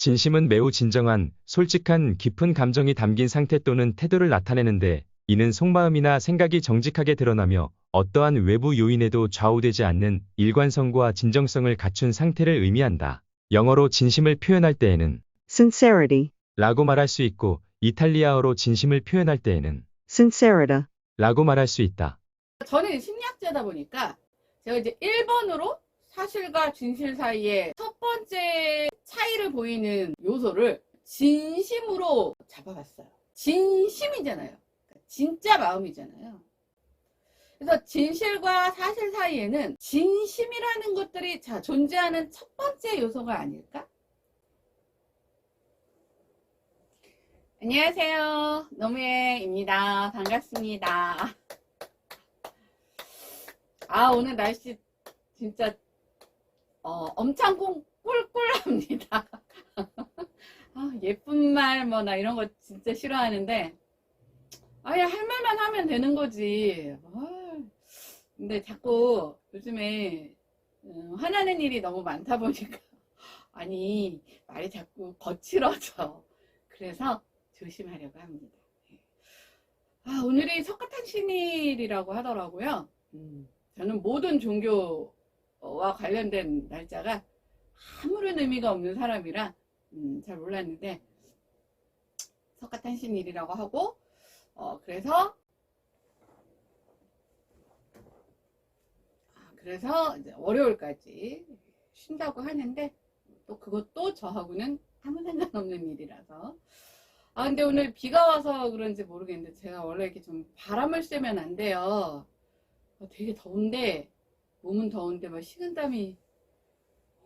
진심은 매우 진정한, 솔직한, 깊은 감정이 담긴 상태 또는 태도를 나타내는데, 이는 속마음이나 생각이 정직하게 드러나며 어떠한 외부 요인에도 좌우되지 않는 일관성과 진정성을 갖춘 상태를 의미한다. 영어로 진심을 표현할 때에는 sincerity, 라고 말할 수 있고, 이탈리아어로 진심을 표현할 때에는 sincerita, 라고 말할 수 있다. 저는 심리학자다 보니까 제가 이제 1번으로 사실과 진실 사이에 첫 번째 차이를 보이는 요소를 진심으로 잡아봤어요. 진심이잖아요. 진짜 마음이잖아요. 그래서 진실과 사실 사이에는 진심이라는 것들이 존재하는 첫 번째 요소가 아닐까? 안녕하세요. 노무예입니다. 반갑습니다. 오늘 날씨 진짜 엄청 꿀꿀합니다. 예쁜 말 나 이런 거 진짜 싫어하는데 할 말만 하면 되는 거지. 근데 자꾸 요즘에 화나는 일이 너무 많다 보니까 말이 자꾸 거칠어져. 그래서 조심하려고 합니다. 오늘이 석가탄신일이라고 하더라고요. 저는 모든 종교와 관련된 날짜가 아무런 의미가 없는 사람이라 잘 몰랐는데 석가탄신일이라고 하고 그래서 이제 월요일까지 쉰다고 하는데 또 그것도 저하고는 아무 상관없는 일이라서 근데 오늘 비가 와서 그런지 모르겠는데 제가 원래 이렇게 좀 바람을 쐬면 안 돼요. 되게 더운데 몸은 더운데 막 식은땀이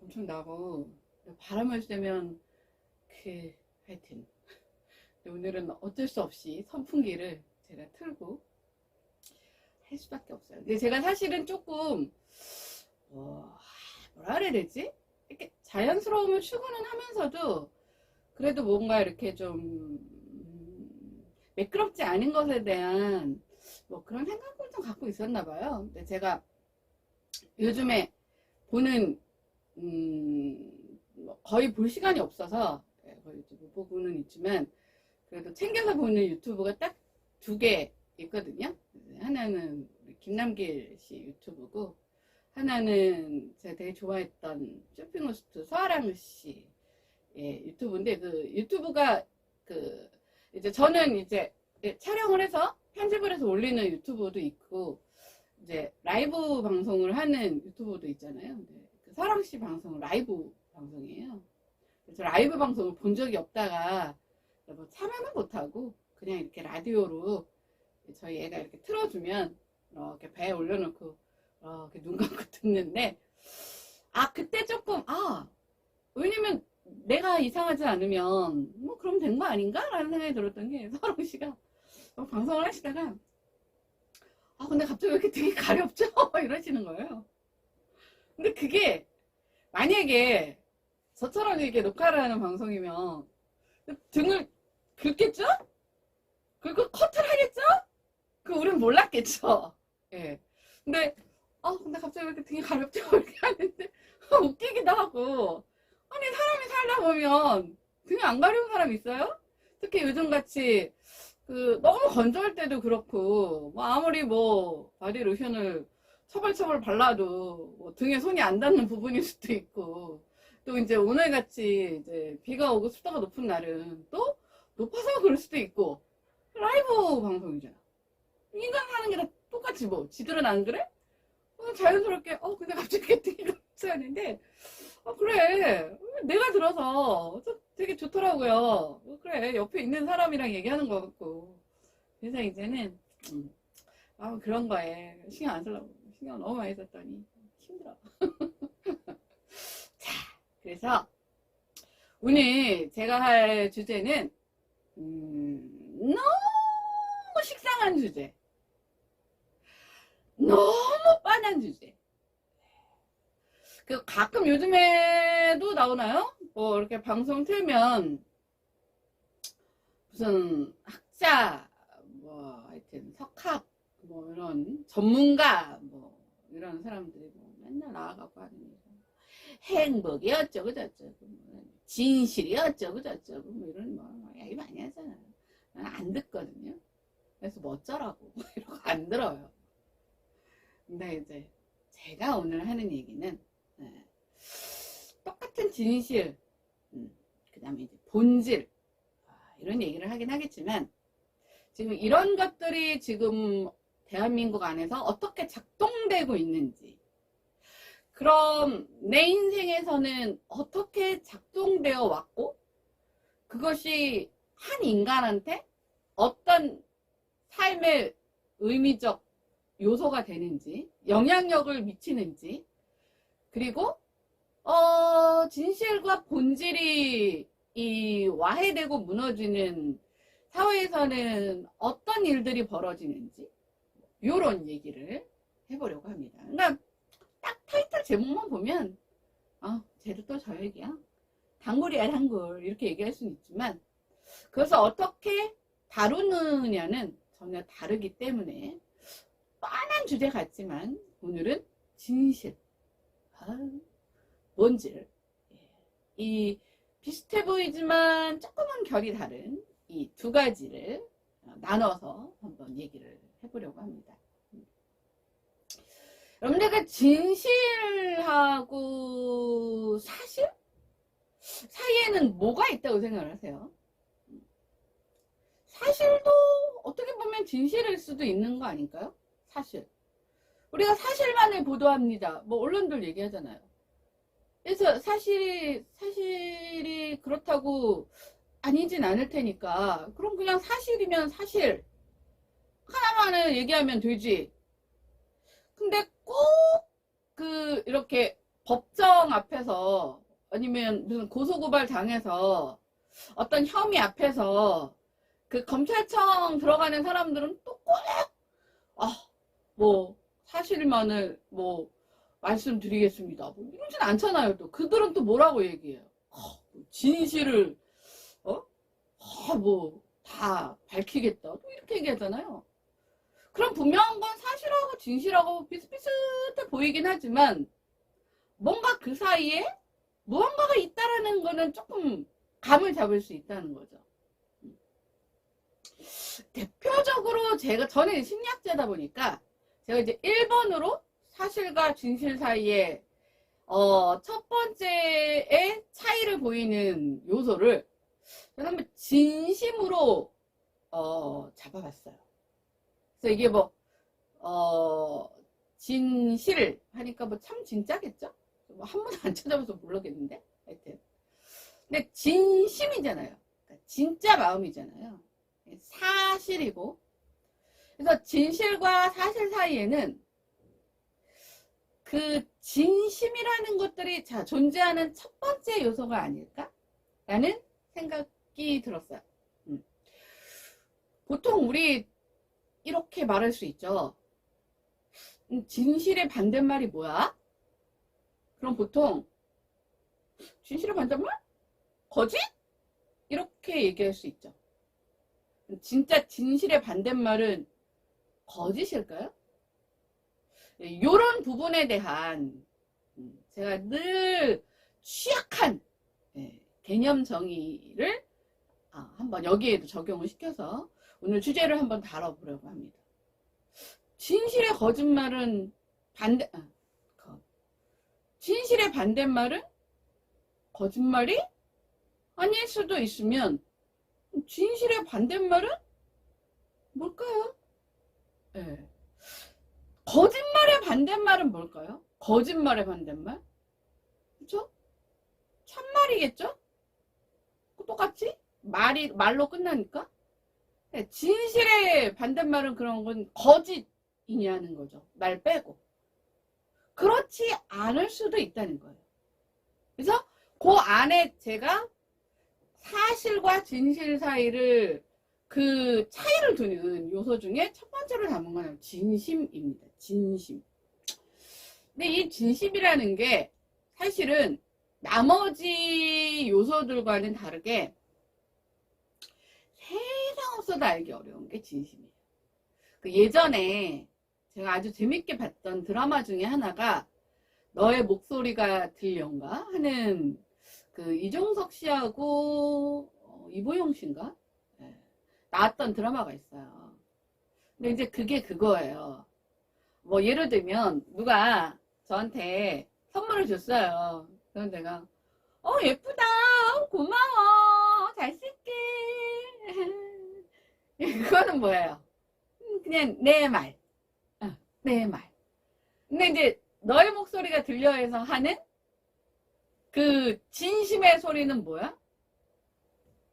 엄청 나고 바람을 쐬면 하여튼 오늘은 어쩔 수 없이 선풍기를 제가 틀고 할 수밖에 없어요. 근데 제가 사실은 조금 뭐라 그래야 되지? 이렇게 자연스러움을 추구는 하면서도 그래도 뭔가 이렇게 좀 매끄럽지 않은 것에 대한 그런 생각을 좀 갖고 있었나 봐요. 근데 제가 요즘에 보는 거의 볼 시간이 없어서 거의 못 보고는 있지만 그래도 챙겨서 보는 유튜브가 딱 2개 있거든요. 하나는 김남길 씨 유튜브고 하나는 제가 되게 좋아했던 쇼핑호스트 서아랑 씨 유튜브인데 그 유튜브가 이제 저는 이제 촬영을 해서 편집을 해서 올리는 유튜브도 있고 이제 라이브 방송을 하는 유튜브도 있잖아요. 그 서아랑 씨 방송은 라이브 방송이에요. 그래서 라이브 방송을 본 적이 없다가 참여는 못하고 그냥 이렇게 라디오로 저희 애가 이렇게 틀어주면 이렇게 배에 올려놓고 이렇게 눈 감고 듣는데 그때 조금 왜냐면 내가 이상하지 않으면 그럼 된 거 아닌가? 라는 생각이 들었던 게 서아랑 씨가 방송을 하시다가 근데 갑자기 왜 이렇게 등이 가렵죠? 이러시는 거예요. 근데 그게 만약에 저처럼 이렇게 녹화를 하는 방송이면 등을 긁겠죠? 그리고 커트를 하겠죠? 우린 몰랐겠죠? 예. 근데 갑자기 왜 이렇게 등이 가렵죠? 이렇게 하는데 웃기기도 하고 사람이 살다 보면 등이 안 가려운 사람 있어요? 특히 요즘같이 너무 건조할 때도 그렇고 아무리 바디 로션을 처벌처벌 발라도 등에 손이 안 닿는 부분일 수도 있고 또 이제 오늘같이 이제 비가 오고 습도가 높은 날은 또 높아서 그럴 수도 있고 라이브 방송이잖아. 인간 사는 게 다 똑같지 지들은 안 그래? 자연스럽게 근데 갑자기 등이 갑자기 그래 내가 들어서 되게 좋더라고요. 그래 옆에 있는 사람이랑 얘기하는 거 같고 그래서 이제는 그런 거에 신경 안 쓰려고 신경 너무 많이 썼더니 힘들어. 자 그래서 오늘 제가 할 주제는 너무 식상한 주제, 너무 빤한 주제. 가끔 요즘에도 나오나요? 이렇게 방송 틀면 무슨 학자 하여튼 석학 이런 전문가 이런 사람들이 맨날 나와갖고 하는 행복이 어쩌고 저쩌고 진실이 어쩌고 저쩌고 뭐 이런 뭐 얘기 많이 하잖아요. 나는 안 듣거든요. 그래서 뭐 어쩌라고 이러고 안 들어요. 근데 이제 제가 오늘 하는 얘기는 똑같은 진실, 그 다음에 이제 본질 이런 얘기를 하긴 하겠지만 지금 이런 것들이 지금 대한민국 안에서 어떻게 작동되고 있는지, 그럼 내 인생에서는 어떻게 작동되어 왔고 그것이 한 인간한테 어떤 삶의 의미적 요소가 되는지, 영향력을 미치는지, 그리고 진실과 본질이 이 와해되고 무너지는 사회에서는 어떤 일들이 벌어지는지 이런 얘기를 해보려고 합니다. 그러니까 딱 타이틀 제목만 보면 쟤도 또 저 얘기야, 단골이야 단골, 이렇게 얘기할 수는 있지만 그것을 어떻게 다루느냐는 전혀 다르기 때문에 뻔한 주제 같지만 오늘은 진실, 본질, 이 비슷해 보이지만 조금은 결이 다른 이 두 가지를 나눠서 한번 얘기를 해보려고 합니다. 여러분들, 진실하고 사실 사이에는 뭐가 있다고 생각을 하세요? 사실도 어떻게 보면 진실일 수도 있는 거 아닐까요? 사실. 우리가 사실만을 보도합니다. 뭐 언론들 얘기하잖아요. 그래서 사실이 그렇다고 아니진 않을 테니까 그럼 그냥 사실이면 사실 하나만을 얘기하면 되지. 근데 꼭 이렇게 법정 앞에서 아니면 무슨 고소고발 당해서 어떤 혐의 앞에서 그 검찰청 들어가는 사람들은 또 꼭 뭐 사실만을 뭐 말씀드리겠습니다 뭐 이러진 않잖아요. 또 그들은 또 뭐라고 얘기해요? 진실을 뭐 다 밝히겠다 또 이렇게 얘기하잖아요. 그럼 분명한 건 사실하고 진실하고 비슷비슷해 보이긴 하지만 뭔가 그 사이에 무언가가 있다라는 거는 조금 감을 잡을 수 있다는 거죠. 대표적으로 저는 심리학자다 보니까 제가 이제 1번으로 사실과 진실 사이에 첫 번째의 차이를 보이는 요소를 제가 한번 진심으로 잡아봤어요. 그래서 이게 뭐 진실 하니까 뭐 참 진짜겠죠? 뭐 한 번도 안 찾아봐서 모르겠는데 하여튼 근데 진심이잖아요. 그러니까 진짜 마음이잖아요. 사실이고, 그래서 진실과 사실 사이에는 그 진심이라는 것들이 존재하는 첫 번째 요소가 아닐까라는 생각이 들었어요. 보통 우리 이렇게 말할 수 있죠. 진실의 반대말이 뭐야? 그럼 보통 진실의 반대말? 거짓? 이렇게 얘기할 수 있죠. 진짜 진실의 반대말은 거짓일까요? 이런 부분에 대한 제가 늘 취약한 개념 정의를 한번 여기에도 적용을 시켜서 오늘 주제를 한번 다뤄보려고 합니다. 진실의 거짓말은 진실의 반대말은 거짓말이 아닐 수도 있으면 진실의 반대말은 뭘까요? 거짓말의 반대말은 뭘까요? 거짓말의 반대말? 그쵸? 참말이겠죠? 똑같이? 말로 끝나니까? 진실의 반대말은 그런 건 거짓이냐는 거죠. 말 빼고. 그렇지 않을 수도 있다는 거예요. 그래서 그 안에 제가 사실과 진실 사이를 그 차이를 두는 요소 중에 첫 번째로 담은 건 진심입니다. 진심. 근데 이 진심이라는 게 사실은 나머지 요소들과는 다르게 세상 없어도 알기 어려운 게 진심이에요. 그 예전에 제가 아주 재밌게 봤던 드라마 중에 하나가 너의 목소리가 들려온가 하는 그 이종석 씨하고 이보영 씨인가? 예, 나왔던 드라마가 있어요. 근데 이제 그게 그거예요. 뭐 예를 들면 누가 저한테 선물을 줬어요. 그럼 내가 예쁘다, 고마워, 잘 쓸게. 그거는 뭐예요? 그냥 내 말, 내 말. 근데 이제 너의 목소리가 들려 해서 하는 그 진심의 소리는 뭐야?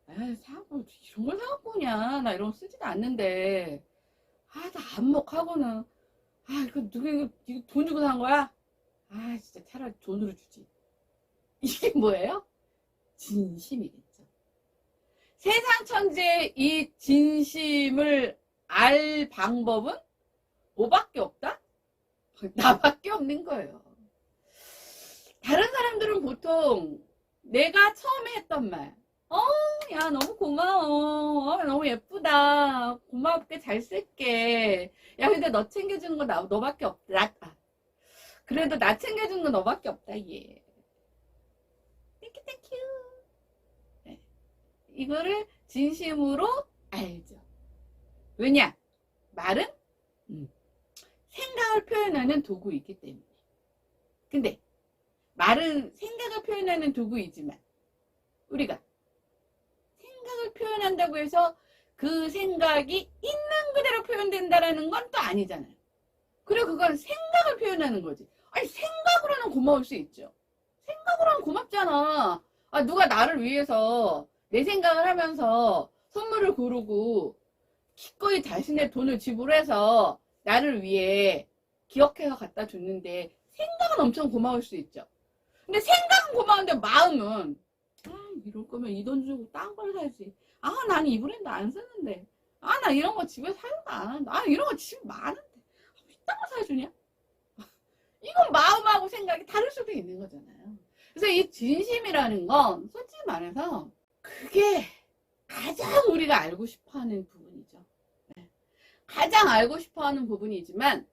에이, 뭐 이런 걸 사갖고 오냐. 나 이런 거 쓰지도 않는데. 나 안목하고는. 이거 누구, 이거 돈 주고 산 거야? 진짜 차라리 돈으로 주지. 이게 뭐예요? 진심이겠죠. 세상 천지에 이 진심을 알 방법은 뭐밖에 없다? 나밖에 없는 거예요. 다른 사람들은 보통 내가 처음에 했던 말, 야, 너무 고마워. 너무 예쁘다. 고맙게 잘 쓸게. 야, 근데 너 챙겨주는 거 너밖에 없다. 그래도 나 챙겨주는 거 너밖에 없다, 얘. 땡큐, 땡큐. 네. 이거를 진심으로 알죠. 왜냐? 말은 생각을 표현하는 도구이기 때문에. 근데 말은 생각을 표현하는 도구이지만 우리가 생각을 표현한다고 해서 그 생각이 있는 그대로 표현된다라는 건 또 아니잖아요. 그리고 그건 생각을 표현하는 거지. 아니, 생각으로는 고마울 수 있죠. 생각으로는 고맙잖아. 누가 나를 위해서 내 생각을 하면서 선물을 고르고 기꺼이 자신의 돈을 지불해서 나를 위해 기억해서 갖다 줬는데 생각은 엄청 고마울 수 있죠. 근데 생각은 고마운데 마음은 이럴 거면 이 돈 주고 딴 걸 사야지. 난 이 브랜드 안 쓰는데. 나 이런 거 집에 사용도 안 한다. 이런 거 집에 많은데. 딴 거 사주냐? 이건 마음하고 생각이 다를 수도 있는 거잖아요. 그래서 이 진심이라는 건 솔직히 말해서 그게 가장 우리가 알고 싶어 하는 부분이죠. 네. 가장 알고 싶어 하는 부분이지만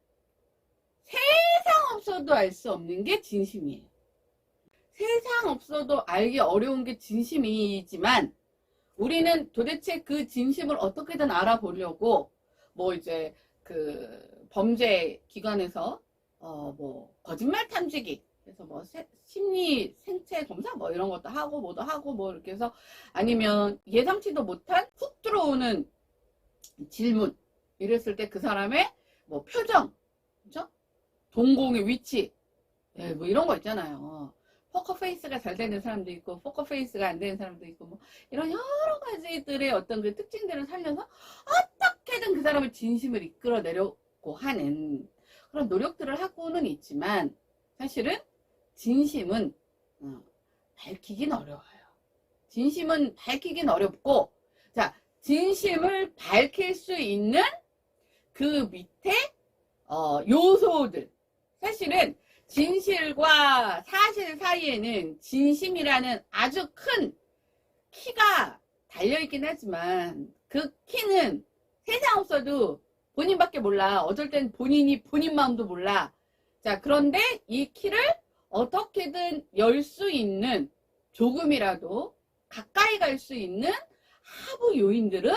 세상 없어도 알 수 없는 게 진심이에요. 세상 없어도 알기 어려운 게 진심이지만 우리는 도대체 그 진심을 어떻게든 알아보려고 뭐 이제 그 범죄 기관에서 뭐 거짓말 탐지기 그래서 뭐 심리 생체 검사 뭐 이런 것도 하고 뭐도 하고 뭐 이렇게 해서 아니면 예상치도 못한 훅 들어오는 질문 이랬을 때 그 사람의 뭐 표정 그죠? 동공의 위치 뭐 이런 거 있잖아요. 포커페이스가 잘 되는 사람도 있고 포커페이스가 안 되는 사람도 있고 뭐 이런 여러 가지들의 어떤 그 특징들을 살려서 어떻게든 그 사람의 진심을 이끌어내려고 하는 그런 노력들을 하고는 있지만 사실은 진심은 밝히긴 어려워요. 진심은 밝히긴 어렵고 자 진심을 밝힐 수 있는 그 밑에 요소들 사실은 진실과 사실 사이에는 진심이라는 아주 큰 키가 달려있긴 하지만 그 키는 세상 없어도 본인밖에 몰라. 어쩔 땐 본인이 본인 마음도 몰라. 자, 그런데 이 키를 어떻게든 열 수 있는 조금이라도 가까이 갈 수 있는 하부 요인들은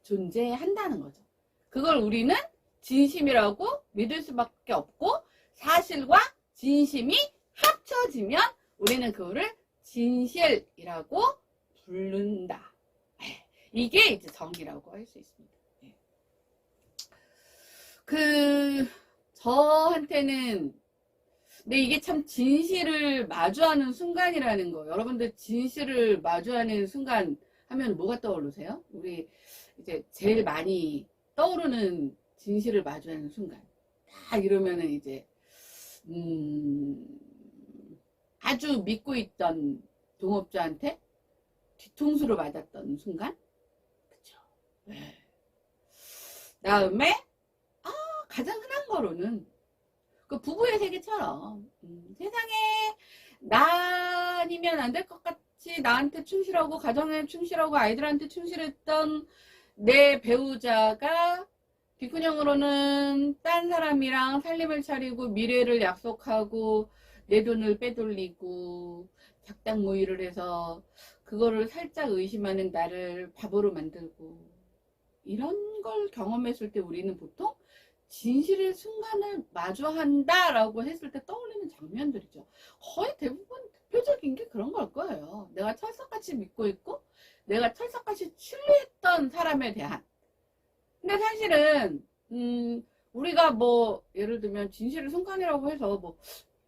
존재한다는 거죠. 그걸 우리는 진심이라고 믿을 수밖에 없고 사실과 진심이 합쳐지면 우리는 그거를 진실이라고 부른다. 이게 이제 정의라고 할 수 있습니다. 저한테는 근데 이게 참 진실을 마주하는 순간이라는 거. 여러분들 진실을 마주하는 순간 하면 뭐가 떠오르세요? 우리 이제 제일 많이 떠오르는 진실을 마주하는 순간. 딱 이러면은 이제 아주 믿고 있던 동업자한테 뒤통수를 맞았던 순간? 그쵸. 네. 다음에, 가장 흔한 거로는, 그 부부의 세계처럼, 세상에 나 아니면 안 될 것 같이 나한테 충실하고, 가정에 충실하고, 아이들한테 충실했던 내 배우자가 뒷구녕으로는 딴 사람이랑 살림을 차리고 미래를 약속하고 내 돈을 빼돌리고 작당모의를 해서 그거를 살짝 의심하는 나를 바보로 만들고 이런 걸 경험했을 때 우리는 보통 진실의 순간을 마주한다라고 했을 때 떠올리는 장면들이죠. 거의 대부분 대표적인 게 그런 걸 거예요. 내가 철석같이 믿고 있고 내가 철석같이 신뢰했던 사람에 대한. 근데 사실은 우리가 뭐 예를 들면 진실의 순간이라고 해서 뭐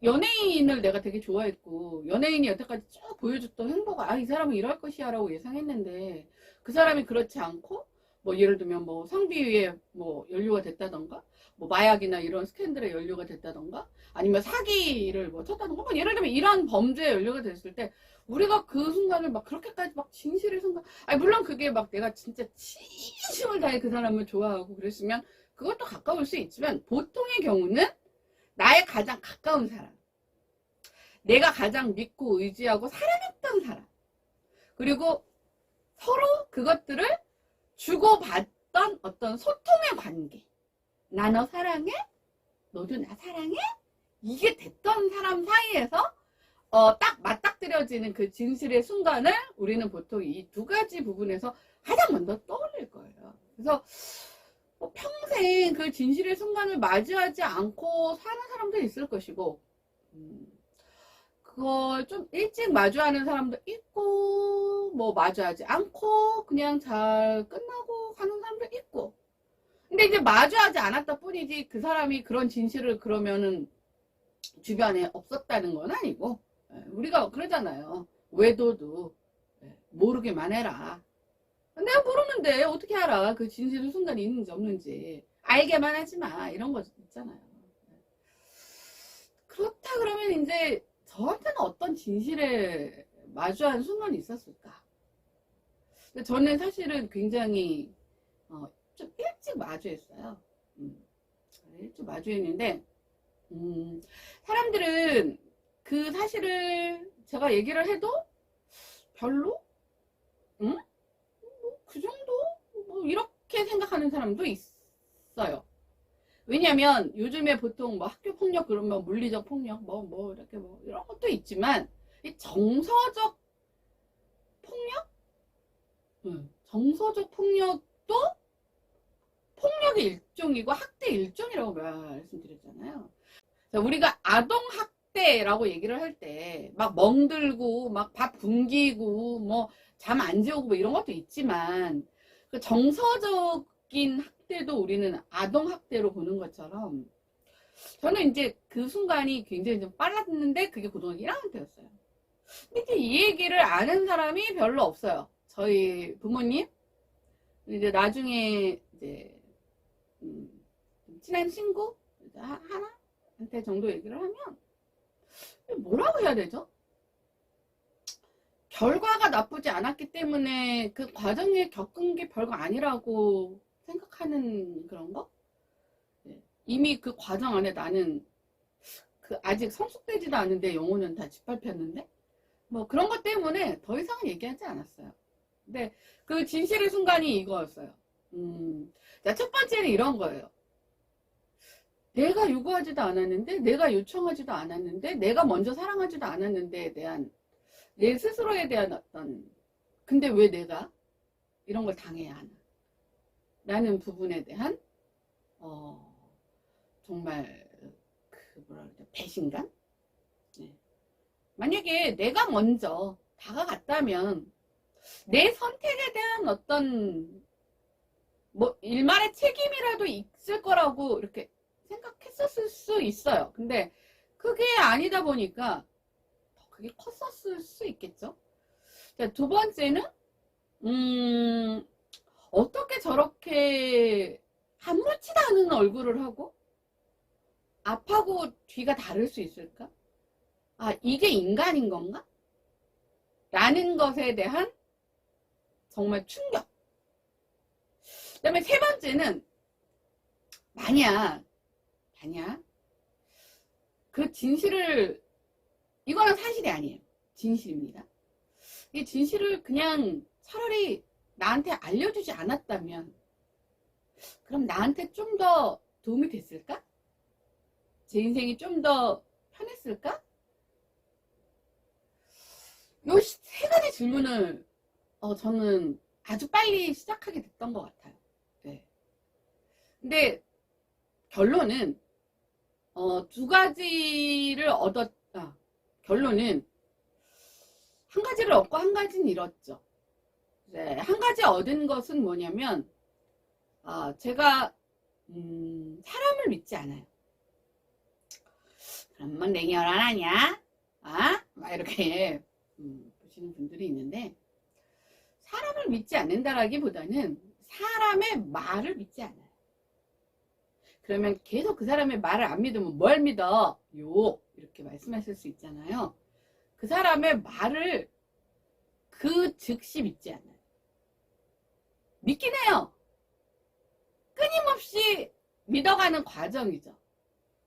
연예인을 내가 되게 좋아했고 연예인이 여태까지 쭉 보여줬던 행보가 아 이 사람은 이럴 것이야 라고 예상했는데 그 사람이 그렇지 않고 뭐 예를 들면 뭐 성비위에 뭐 연루가 됐다던가 뭐 마약이나 이런 스캔들에 연루가 됐다던가 아니면 사기를 뭐 쳤다던가 뭐 예를 들면 이런 범죄에 연루가 됐을 때 우리가 그 순간을 막 그렇게까지 막 진실의 순간 아니 물론 그게 막 내가 진짜 진심을 다해 그 사람을 좋아하고 그랬으면 그것도 가까울 수 있지만 보통의 경우는 나의 가장 가까운 사람 내가 가장 믿고 의지하고 사랑했던 사람 그리고 서로 그것들을 주고받던 어떤 소통의 관계 나 너 사랑해? 너도 나 사랑해? 이게 됐던 사람 사이에서 딱 맞닥뜨려지는 그 진실의 순간을 우리는 보통 이 두 가지 부분에서 가장 먼저 떠올릴 거예요. 그래서 평생 그 진실의 순간을 맞이하지 않고 사는 사람도 있을 것이고 그걸 좀 일찍 마주하는 사람도 있고 뭐 마주하지 않고 그냥 잘 끝나고 가는 사람도 있고 근데 이제 마주하지 않았다 뿐이지 그 사람이 그런 진실을 그러면은 주변에 없었다는 건 아니고 우리가 그러잖아요. 외도도 모르게만 해라. 내가 모르는데 어떻게 알아 그 진실의 순간이 있는지 없는지 알게만 하지 마 이런 거 있잖아요. 그렇다 그러면 이제 저한테는 어떤 진실에 마주한 순간이 있었을까? 근데 저는 사실은 굉장히 좀 일찍 마주했어요. 일찍 마주했는데 사람들은 그 사실을 제가 얘기를 해도 별로 응? 그 정도? 뭐 이렇게 생각하는 사람도 있어요. 왜냐면 요즘에 보통 뭐 학교 폭력 그러면 물리적 폭력 뭐 이렇게 뭐 이런 것도 있지만 이 정서적 폭력? 정서적 폭력도 폭력의 일종이고 학대 일종이라고 말씀드렸잖아요. 우리가 아동학대라고 얘기를 할 때 막 멍들고 막 밥 굶기고 뭐 잠 안 재우고 뭐 이런 것도 있지만 그 정서적인 학대도 우리는 아동학대로 보는 것처럼 저는 이제 그 순간이 굉장히 좀 빨랐는데 그게 고등학교 1학년 때였어요. 근데 이제 이 얘기를 아는 사람이 별로 없어요. 저희 부모님 이제 나중에 이제 친한 친구 하나한테 정도 얘기를 하면 뭐라고 해야 되죠? 결과가 나쁘지 않았기 때문에 그 과정에 겪은 게 별거 아니라고 생각하는 그런 거? 이미 그 과정 안에 나는 그 아직 성숙되지도 않은데 영혼은 다 짓밟혔는데 뭐 그런 것 때문에 더 이상은 얘기하지 않았어요. 근데 그 진실의 순간이 이거였어요. 자, 첫 번째는 이런 거예요. 내가 요구하지도 않았는데 내가 요청하지도 않았는데 내가 먼저 사랑하지도 않았는데 대한 내 스스로에 대한 어떤 근데 왜 내가 이런 걸 당해야 하나 라는 부분에 대한 정말 그 뭐라 그러죠 배신감 만약에 내가 먼저 다가갔다면 내 선택에 대한 어떤 뭐 일말의 책임이라도 있을 거라고 이렇게 생각했었을 수 있어요. 근데 그게 아니다 보니까 더 그게 컸었을 수 있겠죠. 자, 두 번째는 어떻게 저렇게 아무렇지도 않은 얼굴을 하고 앞하고 뒤가 다를 수 있을까? 아, 이게 인간인 건가? 라는 것에 대한 정말 충격. 그 다음에 세 번째는 만약 그 진실을 이거는 사실이 아니에요. 진실입니다. 이 진실을 그냥 차라리 나한테 알려주지 않았다면 그럼 나한테 좀 더 도움이 됐을까? 제 인생이 좀 더 편했을까? 요 세 가지 질문을 저는 아주 빨리 시작하게 됐던 것 같아요. 네. 근데 결론은 두 가지를 결론은 한 가지를 얻고 한 가지는 잃었죠. 네, 한 가지 얻은 것은 뭐냐면 제가 사람을 믿지 않아요. 그러면 내 결혼 하냐? 막 이렇게 보시는 분들이 있는데, 사람을 믿지 않는다라기보다는 사람의 말을 믿지 않아요. 그러면 계속 그 사람의 말을 안 믿으면 뭘 믿어? 이렇게 말씀하실 수 있잖아요. 그 사람의 말을 그 즉시 믿지 않아요. 믿긴 해요. 끊임없이 믿어가는 과정이죠.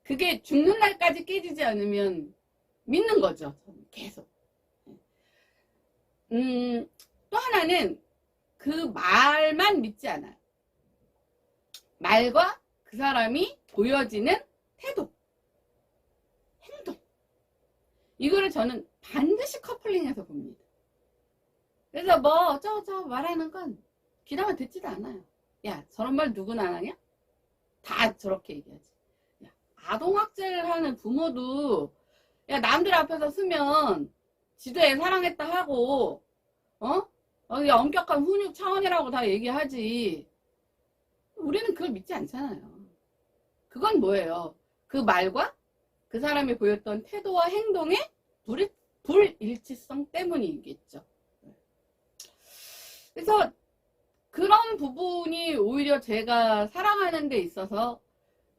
그게 죽는 날까지 깨지지 않으면 믿는 거죠. 저는 계속. 또 하나는 그 말만 믿지 않아요. 말과 그 사람이 보여지는 태도, 행동. 이거를 저는 반드시 커플링해서 봅니다. 그래서 저 말하는 건 귀담아 듣지도 않아요. 야, 저런 말 누구나 안 하냐? 다 저렇게 얘기하지. 야, 아동학대를 하는 부모도, 야, 남들 앞에서 쓰면 지도 애 사랑했다 하고, 엄격한 훈육 차원이라고 다 얘기하지. 우리는 그걸 믿지 않잖아요. 그건 뭐예요? 그 말과 그 사람이 보였던 태도와 행동의 불일치성 때문이겠죠. 그래서 그런 부분이 오히려 제가 사랑하는 데 있어서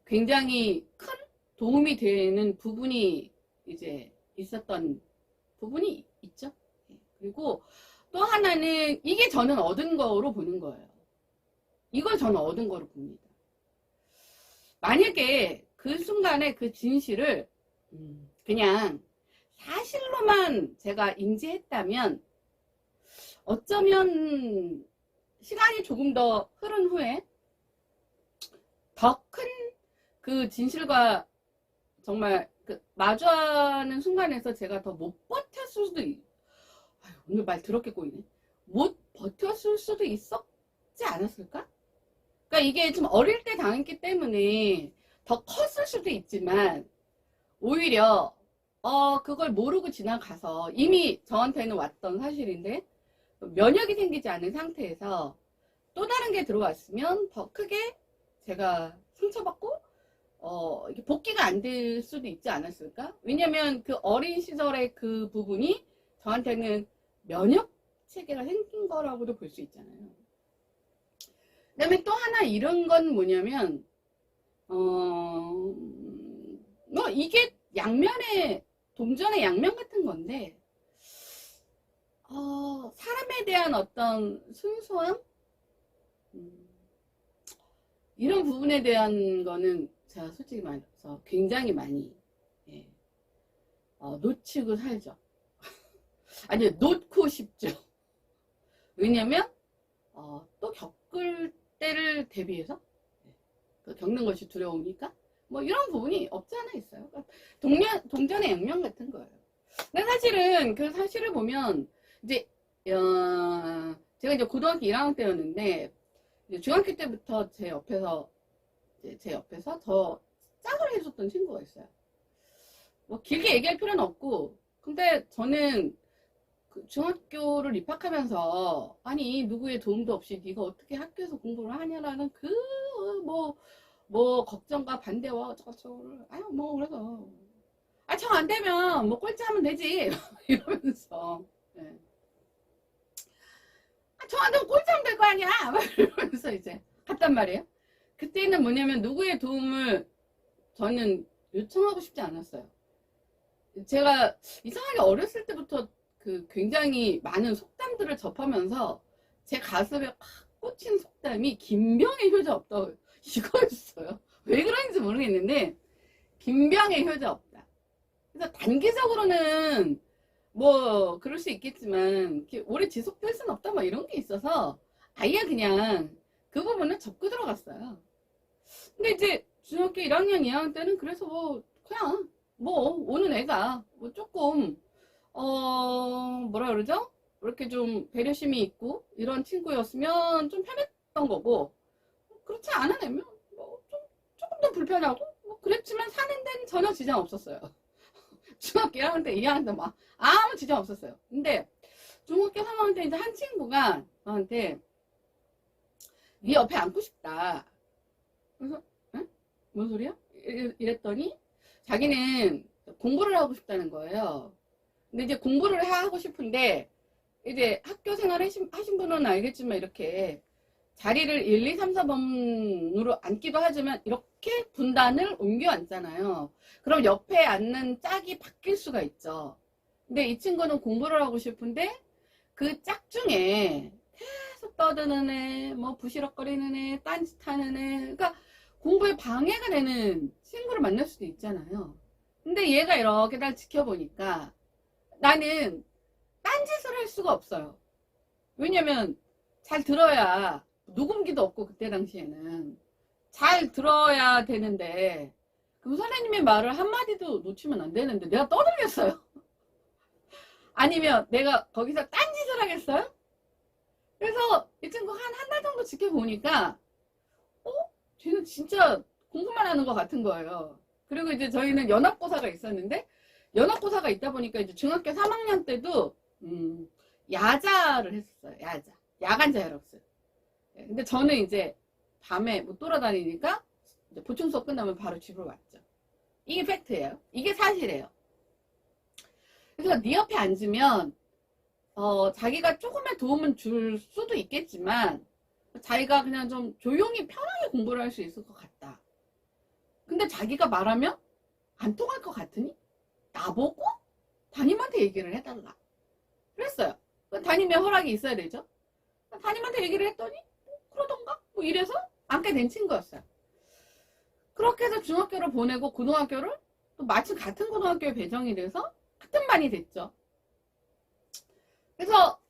굉장히 큰 도움이 되는 부분이 이제 있었던 부분이 있죠. 그리고 또 하나는 이게 저는 얻은 거로 보는 거예요. 이걸 저는 얻은 거로 봅니다. 만약에 그 순간에 그 진실을 그냥 사실로만 제가 인지했다면 어쩌면 시간이 조금 더 흐른 후에 더 큰 그 진실과 정말 그 마주하는 순간에서 제가 더 못 버텼을 수도 오늘 말 더럽게 꼬이네. 못 버텼을 수도 있었지 않았을까? 그러니까 이게 좀 어릴 때 당했기 때문에 더 컸을 수도 있지만 오히려 그걸 모르고 지나가서 이미 저한테는 왔던 사실인데 면역이 생기지 않은 상태에서 또 다른 게 들어왔으면 더 크게 제가 상처받고 이게 복귀가 안 될 수도 있지 않았을까? 왜냐면 그 어린 시절의 그 부분이 저한테는 면역 체계가 생긴 거라고도 볼 수 있잖아요. 그 다음에 또 하나 이런 건 뭐냐면 이게 양면의 동전의 양면 같은 건데 사람에 대한 어떤 순수함 이런 부분에 대한 거는 제가 솔직히 말해서 굉장히 많이 놓치고 살죠. 아니요, 놓고 싶죠. 왜냐면 또 겪을 때를 대비해서 겪는 것이 두려우니까 뭐 이런 부분이 없지 않아 있어요. 그러니까 동전의 양면 같은 거예요. 근데 사실은 그 사실을 보면 이제 제가 이제 고등학교 1학년 때였는데 이제 중학교 때부터 제 옆에서 저 짝을 해줬던 친구가 있어요. 뭐 길게 얘기할 필요는 없고, 근데 저는 그 중학교를 입학하면서 아니 누구의 도움도 없이 네가 어떻게 학교에서 공부를 하냐라는 그 뭐 걱정과 반대와 어쩌고저쩌고를 뭐 그래서 정 안 되면 뭐 꼴찌하면 되지 이러면서 정 안 되면 꼴찌하면 될 거 아니야 막 이러면서 이제 갔단 말이에요. 그때는 뭐냐면 누구의 도움을 저는 요청하고 싶지 않았어요. 제가 이상하게 어렸을 때부터 그 굉장히 많은 속담들을 접하면서 제 가슴에 확 꽂힌 속담이 김병의 효자 없다 이거였어요. 왜 그런지 모르겠는데 김병의 효자 없다. 그래서 단기적으로는 뭐 그럴 수 있겠지만 오래 지속될 수는 없다 뭐 이런 게 있어서 아예 그냥 그 부분은 접고 들어갔어요. 근데 이제 중학교 1학년 2학년 때는 그래서 그냥 오는 애가 뭐 조금 뭐라 그러죠? 이렇게 좀 배려심이 있고 이런 친구였으면 좀 편했던 거고, 그렇지 않은 애면 뭐 좀 조금 더 불편하고 뭐 그랬지만 사는 데는 전혀 지장 없었어요. 중학교 1학년 때 2학년 때 막 아무 지장 없었어요. 근데 중학교 3학년 때 이제 한 친구가 저한테 네 옆에 앉고 싶다. 그래서 응? 뭔 소리야? 이랬더니 자기는 공부를 하고 싶다는 거예요. 근데 이제 공부를 하고 싶은데 이제 학교 생활 하신 분은 알겠지만 이렇게 자리를 1, 2, 3, 4번으로 앉기도 하지만 이렇게 분단을 옮겨 앉잖아요. 그럼 옆에 앉는 짝이 바뀔 수가 있죠. 근데 이 친구는 공부를 하고 싶은데 그 짝 중에 계속 떠드는 애, 뭐 부시럭거리는 애, 딴짓하는 애, 그러니까 공부에 방해가 되는 친구를 만날 수도 있잖아요. 근데 얘가 이렇게 날 지켜보니까 나는 딴짓을 할 수가 없어요. 왜냐면 잘 들어야, 녹음기도 없고 그때 당시에는 잘 들어야 되는데 그럼 선생님의 말을 한마디도 놓치면 안 되는데 내가 떠들겠어요? 아니면 내가 거기서 딴짓을 하겠어요? 그래서 이 친구 한 달 정도 지켜보니까 쟤는 진짜 공부만 하는 것 같은 거예요. 그리고 이제 저희는 연합고사가 있었는데 연합고사가 있다 보니까 이제 중학교 3학년 때도 야자를 했었어요. 야자. 야간 자율학습. 근데 저는 이제 밤에 못 돌아다니니까 이제 보충 수업 끝나면 바로 집으로 왔죠. 이게 팩트예요. 이게 사실이에요. 그래서 네 옆에 앉으면 자기가 조금의 도움은 줄 수도 있겠지만 자기가 그냥 좀 조용히 편하게 공부를 할 수 있을 것 같다. 근데 자기가 말하면 안 통할 것 같으니 나보고 담임한테 얘기를 해달라. 그랬어요. 담임의 허락이 있어야 되죠. 담임한테 얘기를 했더니 그러던가 뭐 이래서 앉게 된 친구였어요. 그렇게 해서 중학교를 보내고 고등학교를 또 마침 같은 고등학교에 배정이 돼서 같은 반이 됐죠. 그래서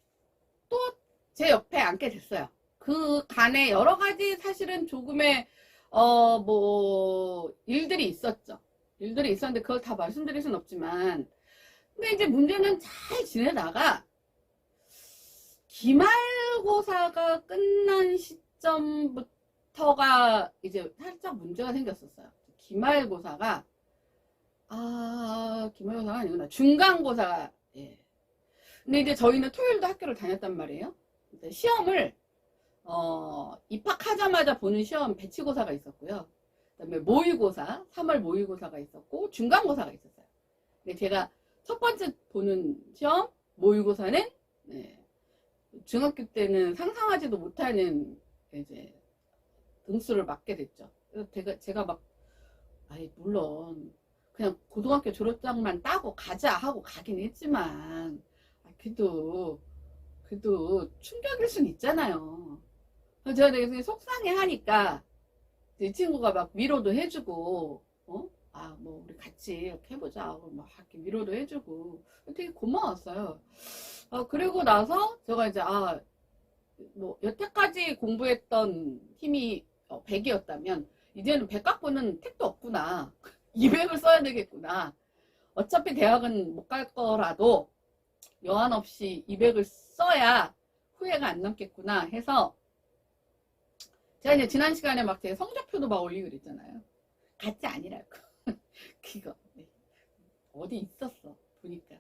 또 제 옆에 앉게 됐어요. 그 간에 여러 가지 사실은 조금의 뭐 일들이 있었죠. 일들이 있었는데 그걸 다 말씀드릴 순 없지만, 근데 이제 문제는 잘 지내다가 기말고사가 끝난 시점부터가 이제 살짝 문제가 생겼었어요. 기말고사가 기말고사가 아니구나. 중간고사가, 예. 근데 이제 저희는 토요일도 학교를 다녔단 말이에요. 시험을 입학하자마자 보는 시험 배치고사가 있었고요. 그다음에 모의고사, 3월 모의고사가 있었고 중간고사가 있었어요. 근데 제가 첫 번째 보는 시험 모의고사는 중학교 때는 상상하지도 못하는 이제 등수를 맞게 됐죠. 그래서 제가 막 물론 그냥 고등학교 졸업장만 따고 가자 하고 가긴 했지만 그래도 충격일 순 있잖아요. 그래서 제가 되게 속상해 하니까 이 친구가 막 위로도 해주고 뭐 우리 같이 이렇게 해보자 하고 막 이렇게 위로도 해주고 되게 고마웠어요. 그리고 나서 제가 이제 뭐 여태까지 공부했던 팀이 100이었다면 이제는 100 갖고는 택도 없구나. 200을 써야 되겠구나. 어차피 대학은 못 갈 거라도 여한 없이 200을 써야 후회가 안 남겠구나 해서 제가 이제 지난 시간에 막 제 성적표도 막 올리고 그랬잖아요. 가짜 아니라고. 그거 어디 있었어 보니까.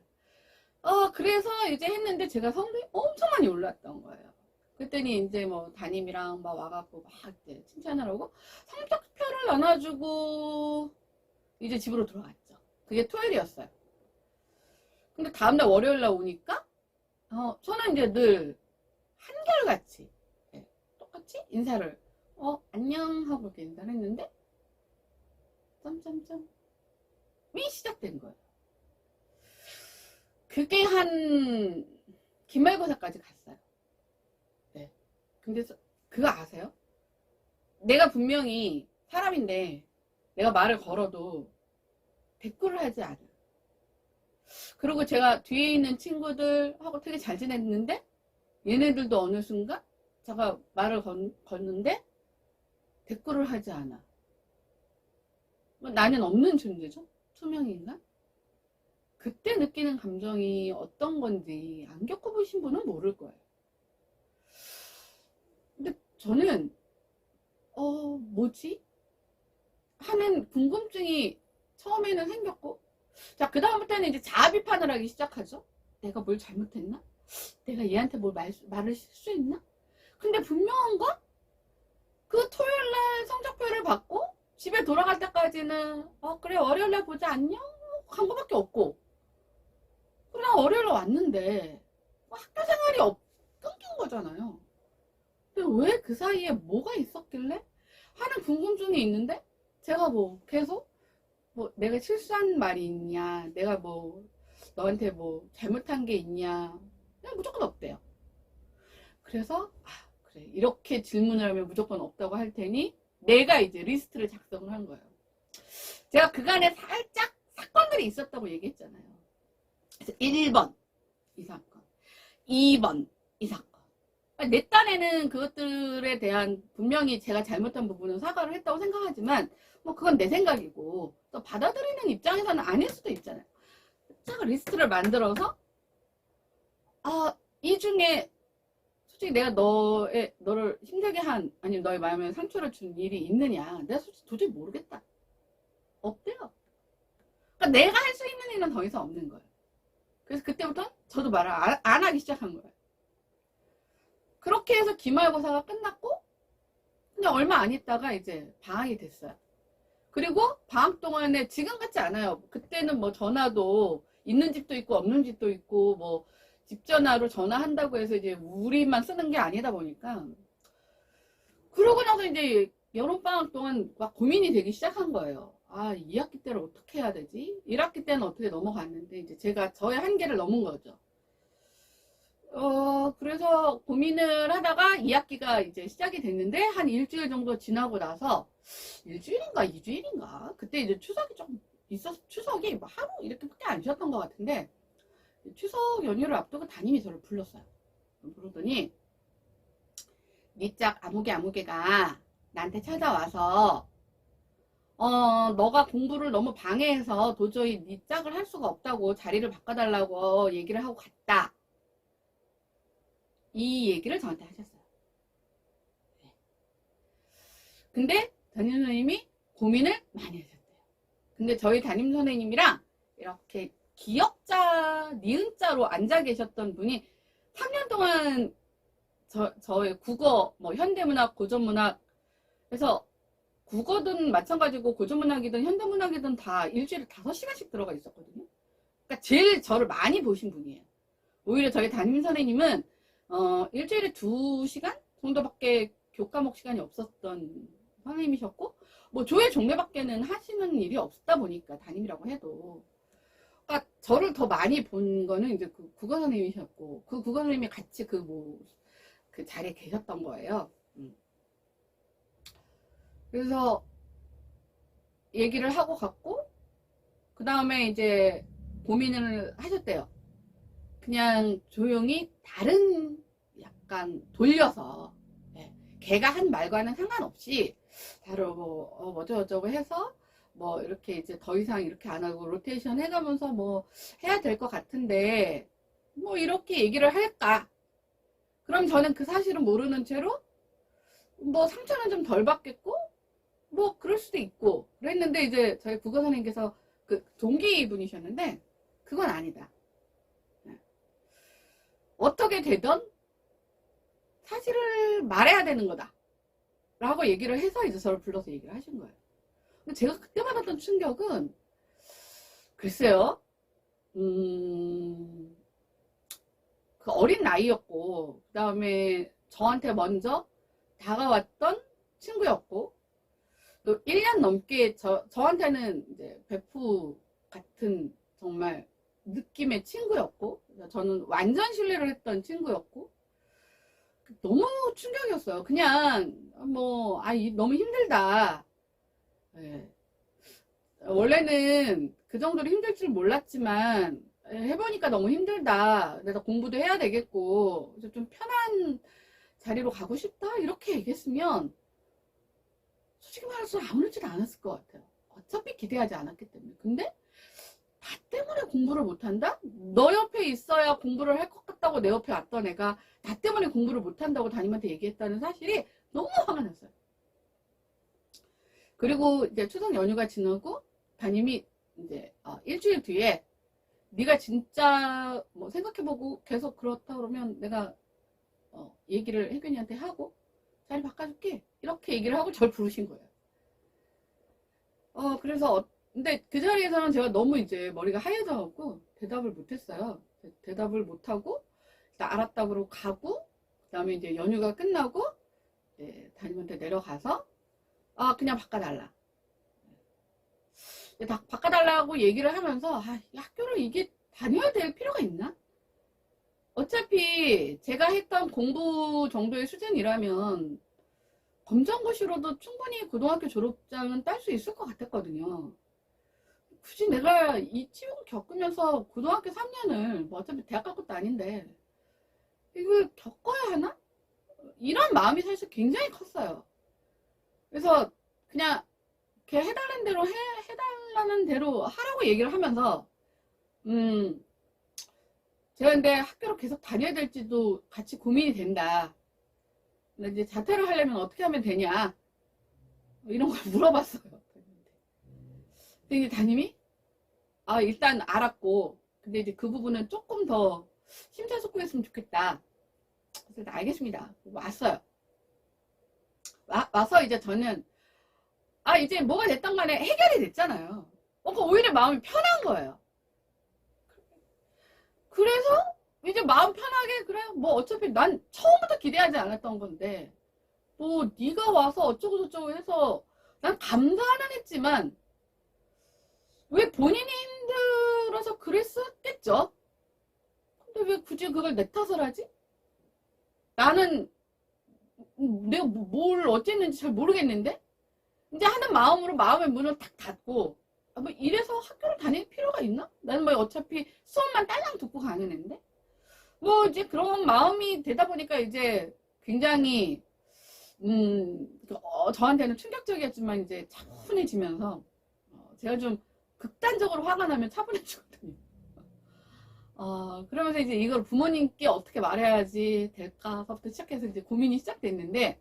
그래서 이제 했는데 제가 성적이 엄청 많이 올랐던 거예요. 그랬더니 이제 뭐 담임이랑 막 와갖고 막 이제 칭찬을 하고 성적표를 나눠주고 이제 집으로 들어갔죠. 그게 토요일이었어요. 근데 다음날 월요일날 오니까 저는 이제 늘 한결같이 똑같이 인사를 안녕 하고 이렇게 인사를 했는데 점점점이 시작된 거예요. 그게 한 기말고사까지 갔어요. 네. 근데 그거 아세요? 내가 분명히 사람인데 내가 말을 걸어도 대꾸를 하지 않아. 그리고 제가 뒤에 있는 친구들하고 되게 잘 지냈는데 얘네들도 어느 순간 제가 말을 걷는데 대꾸를 하지 않아. 나는 없는 존재죠? 투명인간? 그때 느끼는 감정이 어떤 건지 안 겪어보신 분은 모를 거예요. 근데 저는 뭐지? 하는 궁금증이 처음에는 생겼고, 자, 그 다음부터는 이제 자아 비판을 하기 시작하죠. 내가 뭘 잘못했나? 내가 얘한테 뭘 말을 실수했나? 근데 분명한 건 그 토요일날 성적표를 받고 집에 돌아갈 때까지는 그래 월요일날 보자 안녕 한 거밖에 없고, 그냥 월요일날 왔는데 학교 생활이 끊긴 거잖아요. 근데 왜 그 사이에 뭐가 있었길래 하는 궁금증이 있는데, 제가 뭐 계속 뭐 내가 실수한 말이 있냐, 내가 뭐 너한테 뭐 잘못한 게 있냐, 그냥 무조건 없대요. 그래서 그래 이렇게 질문을 하면 무조건 없다고 할 테니 내가 이제 리스트를 작성을 한 거예요. 제가 그간에 살짝 사건들이 있었다고 얘기했잖아요. 그래서 1번 이 사건, 2번 이 사건. 내 딴에는 그것들에 대한 분명히 제가 잘못한 부분은 사과를 했다고 생각하지만 뭐 그건 내 생각이고 또 받아들이는 입장에서는 아닐 수도 있잖아요. 제가 리스트를 만들어서 이 중에 솔직히 내가 너를 힘들게 한, 아니면 너의 마음에 상처를 준 일이 있느냐, 내가 솔직히 도저히 모르겠다. 없대요. 그러니까 내가 할 수 있는 일은 더 이상 없는 거예요. 그래서 그때부터 저도 말을 안 하기 시작한 거예요. 그렇게 해서 기말고사가 끝났고, 근데 얼마 안 있다가 이제 방학이 됐어요. 그리고 방학 동안에 지금 같지 않아요. 그때는 뭐 전화도 있는 집도 있고 없는 집도 있고, 뭐 집 전화로 전화한다고 해서 이제 우리만 쓰는 게 아니다 보니까, 그러고 나서 이제 여름방학 동안 막 고민이 되기 시작한 거예요. 2학기 때를 어떻게 해야 되지? 1학기 때는 어떻게 넘어갔는데 이제 제가 저의 한계를 넘은 거죠. 그래서 고민을 하다가 2학기가 이제 시작이 됐는데, 한 일주일 정도 지나고 나서, 일주일인가 2주일인가? 그때 이제 추석이 좀 추석이 뭐 하루 이렇게밖에 안 쉬었던 것 같은데, 추석 연휴를 앞두고 담임이 저를 불렀어요. 부르더니, 니 짝 아무개가 나한테 찾아와서, 너가 공부를 너무 방해해서 도저히 니 짝을 할 수가 없다고 자리를 바꿔달라고 얘기를 하고 갔다. 이 얘기를 저한테 하셨어요. 근데 담임 선생님이 고민을 많이 하셨대요. 근데 저희 담임 선생님이랑 이렇게 기역자, 니은자로 앉아 계셨던 분이 3년 동안 저의 국어, 뭐 현대문학, 고전문학, 그래서 국어든 마찬가지고 고전문학이든 현대문학이든 다 일주일에 5시간씩 들어가 있었거든요. 그러니까 제일 저를 많이 보신 분이에요. 오히려 저희 담임 선생님은 일주일에 2시간 정도밖에 교과목 시간이 없었던 선생님이셨고, 뭐 조회 종례밖에는 하시는 일이 없다 보니까 담임이라고 해도, 그러니까 저를 더 많이 본 거는 이제 그 국어 선생님이셨고, 그 국어 선생님이 같이 그 자리에 계셨던 거예요. 그래서 얘기를 하고 갔고, 그 다음에 이제 고민을 하셨대요. 그냥 조용히 다른 약간 돌려서, 걔가 한 말과는 상관없이 다른 뭐 어쩌고저쩌고 해서 뭐 이렇게 이제 더 이상 이렇게 안 하고 로테이션 해가면서 뭐 해야 될 것 같은데 뭐 이렇게 얘기를 할까? 그럼 저는 그 사실은 모르는 채로 뭐 상처는 좀 덜 받겠고 뭐 그럴 수도 있고 그랬는데, 이제 저희 국어 선생님께서 그 동기분이셨는데 그건 아니다. 어떻게 되든 사실을 말해야 되는 거다 라고 얘기를 해서 이제 저를 불러서 얘기를 하신 거예요. 근데 제가 그때 받았던 충격은, 글쎄요, 그 어린 나이였고, 그 다음에 저한테 먼저 다가왔던 친구였고, 또 1년 넘게 저한테는 이제 베프 같은 정말 느낌의 친구였고, 저는 완전 신뢰를 했던 친구였고, 너무 충격이었어요. 그냥 뭐 너무 힘들다. 네. 원래는 그 정도로 힘들 줄 몰랐지만 해보니까 너무 힘들다. 그래서 공부도 해야 되겠고 좀 편한 자리로 가고 싶다 이렇게 얘기했으면 솔직히 말해서 아무렇지도 않았을 것 같아요. 어차피 기대하지 않았기 때문에. 근데 때문에 공부를 못한다? 너 옆에 있어야 공부를 할 것 같다고 내 옆에 왔던 애가 나 때문에 공부를 못한다고 담임한테 얘기했다는 사실이 너무 화가 났어요. 그리고 이제 추석 연휴가 지나고 담임이 이제 일주일 뒤에 네가 진짜 뭐 생각해보고 계속 그렇다 그러면 내가 얘기를 혜균이한테 하고 자리 바꿔줄게 이렇게 얘기를 하고 저를 부르신 거예요. 그래서 근데 그 자리에서는 제가 너무 이제 머리가 하얘져갖고 대답을 못했어요. 대답을 못하고 일단 알았다 그러고 가고 그 다음에 이제 연휴가 끝나고 담임한테 내려가서 그냥 바꿔달라. 바꿔달라고 얘기를 하면서 이 학교를 이게 다녀야 될 필요가 있나? 어차피 제가 했던 공부 정도의 수준이라면 검정고시로도 충분히 고등학교 졸업장은 딸 수 있을 것 같았거든요. 굳이 내가 이 치욕을 겪으면서 고등학교 3년을 뭐 어차피 대학 갈 것도 아닌데 이걸 겪어야 하나? 이런 마음이 사실 굉장히 컸어요. 그래서 그냥 걔 해달라는 대로 해달라는 대로 하라고 얘기를 하면서 제가 근데 학교를 계속 다녀야 될지도 같이 고민이 된다. 근데 이제 자퇴를 하려면 어떻게 하면 되냐 이런 걸 물어봤어요. 근데 이제 담임이 일단 알았고 근데 이제 그 부분은 조금 더 심사숙고했으면 좋겠다. 그래서 알겠습니다. 왔어요. 와서 이제 저는 이제 뭐가 됐던 간에 해결이 됐잖아요. 오히려 마음이 편한 거예요. 그래서 이제 마음 편하게 그래 뭐 어차피 난 처음부터 기대하지 않았던 건데 뭐 네가 와서 어쩌고 저쩌고 해서 난 감사는 했지만 왜 본인이 힘들어서 그랬었겠죠. 근데 왜 굳이 그걸 내 탓을 하지? 나는 내가 뭘 어쨌는지 잘 모르겠는데 이제 하는 마음으로 마음의 문을 탁 닫고 뭐 이래서 학교를 다닐 필요가 있나? 나는 뭐 어차피 수업만 딸랑 듣고 가는 앤데 뭐 이제 그런 마음이 되다 보니까 이제 굉장히 저한테는 충격적이었지만 이제 차분해지면서 제가 좀 극단적으로 화가 나면 차분해지거든요. 그러면서 이제 이걸 부모님께 어떻게 말해야지 될까부터 시작해서 이제 고민이 시작됐는데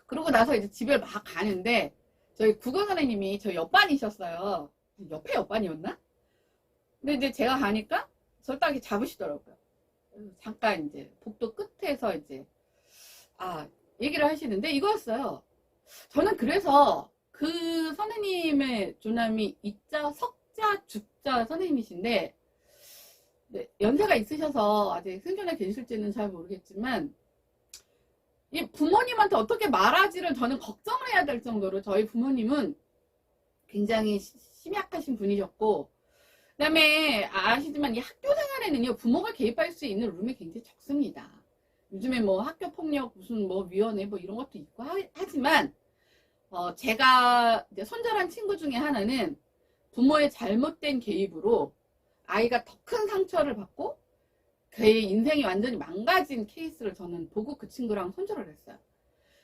그러고 나서 이제 집에 막 가는데 저희 국어 선생님이 저희 옆반이셨어요. 옆에 옆반이었나? 근데 이제 제가 가니까 저를 딱 이렇게 잡으시더라고요. 잠깐 이제 복도 끝에서 이제 얘기를 하시는데 이거였어요. 저는 그래서 그 선생님의 조남이 이자, 석자, 죽자 선생님이신데 연세가 있으셔서 아직 생존에 계실지는 잘 모르겠지만 이 부모님한테 어떻게 말하지를 저는 걱정을 해야 될 정도로 저희 부모님은 굉장히 심약하신 분이셨고 그 다음에 아시지만 이 학교 생활에는요 부모가 개입할 수 있는 룸이 굉장히 적습니다. 요즘에 뭐 학교 폭력 무슨 뭐 위원회 뭐 이런 것도 있고 하지만 제가 이제 손절한 친구 중에 하나는 부모의 잘못된 개입으로 아이가 더 큰 상처를 받고 그의 인생이 완전히 망가진 케이스를 저는 보고 그 친구랑 손절을 했어요.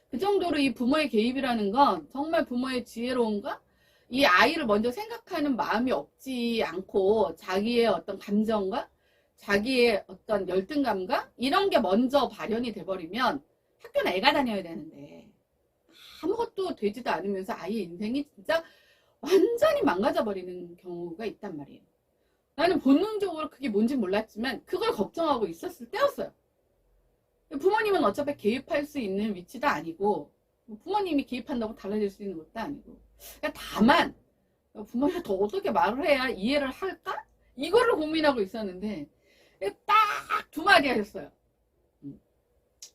그 정도로 이 부모의 개입이라는 건 정말 부모의 지혜로움과 이 아이를 먼저 생각하는 마음이 없지 않고 자기의 어떤 감정과 자기의 어떤 열등감과 이런 게 먼저 발현이 돼버리면 학교는 애가 다녀야 되는데 아무것도 되지도 않으면서 아이의 인생이 진짜 완전히 망가져버리는 경우가 있단 말이에요. 나는 본능적으로 그게 뭔지 몰랐지만 그걸 걱정하고 있었을 때였어요. 부모님은 어차피 개입할 수 있는 위치도 아니고 부모님이 개입한다고 달라질 수 있는 것도 아니고 다만 부모님한테 더 어떻게 말을 해야 이해를 할까? 이거를 고민하고 있었는데 딱 두 마디 하셨어요.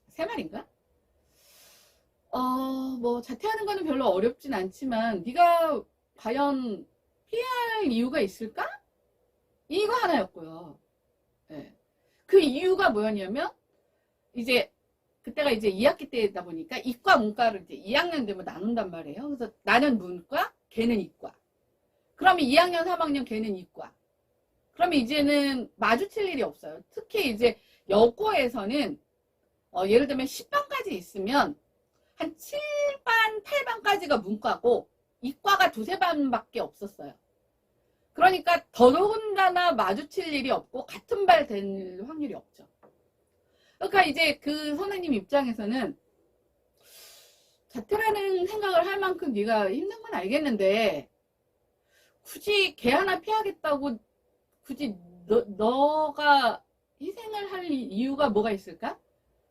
세 마리인가? 뭐 자퇴하는 거는 별로 어렵진 않지만 네가 과연 피할 이유가 있을까? 이거 하나였고요. 네. 그 이유가 뭐였냐면 이제 그때가 이제 2학기 때다 보니까 이과 문과를 이제 2학년 되면 나눈단 말이에요. 그래서 나는 문과, 걔는 이과. 그러면 2학년, 3학년 걔는 이과. 그러면 이제는 마주칠 일이 없어요. 특히 이제 여고에서는 예를 들면 10반까지 있으면 한 7반, 8반까지가 문과고 이과가 두세 반밖에 없었어요. 그러니까 더더군다나 마주칠 일이 없고 같은 발 될 확률이 없죠. 그러니까 이제 그 선생님 입장에서는 자퇴라는 생각을 할 만큼 네가 힘든 건 알겠는데 굳이 걔 하나 피하겠다고 굳이 너가 희생을 할 이유가 뭐가 있을까?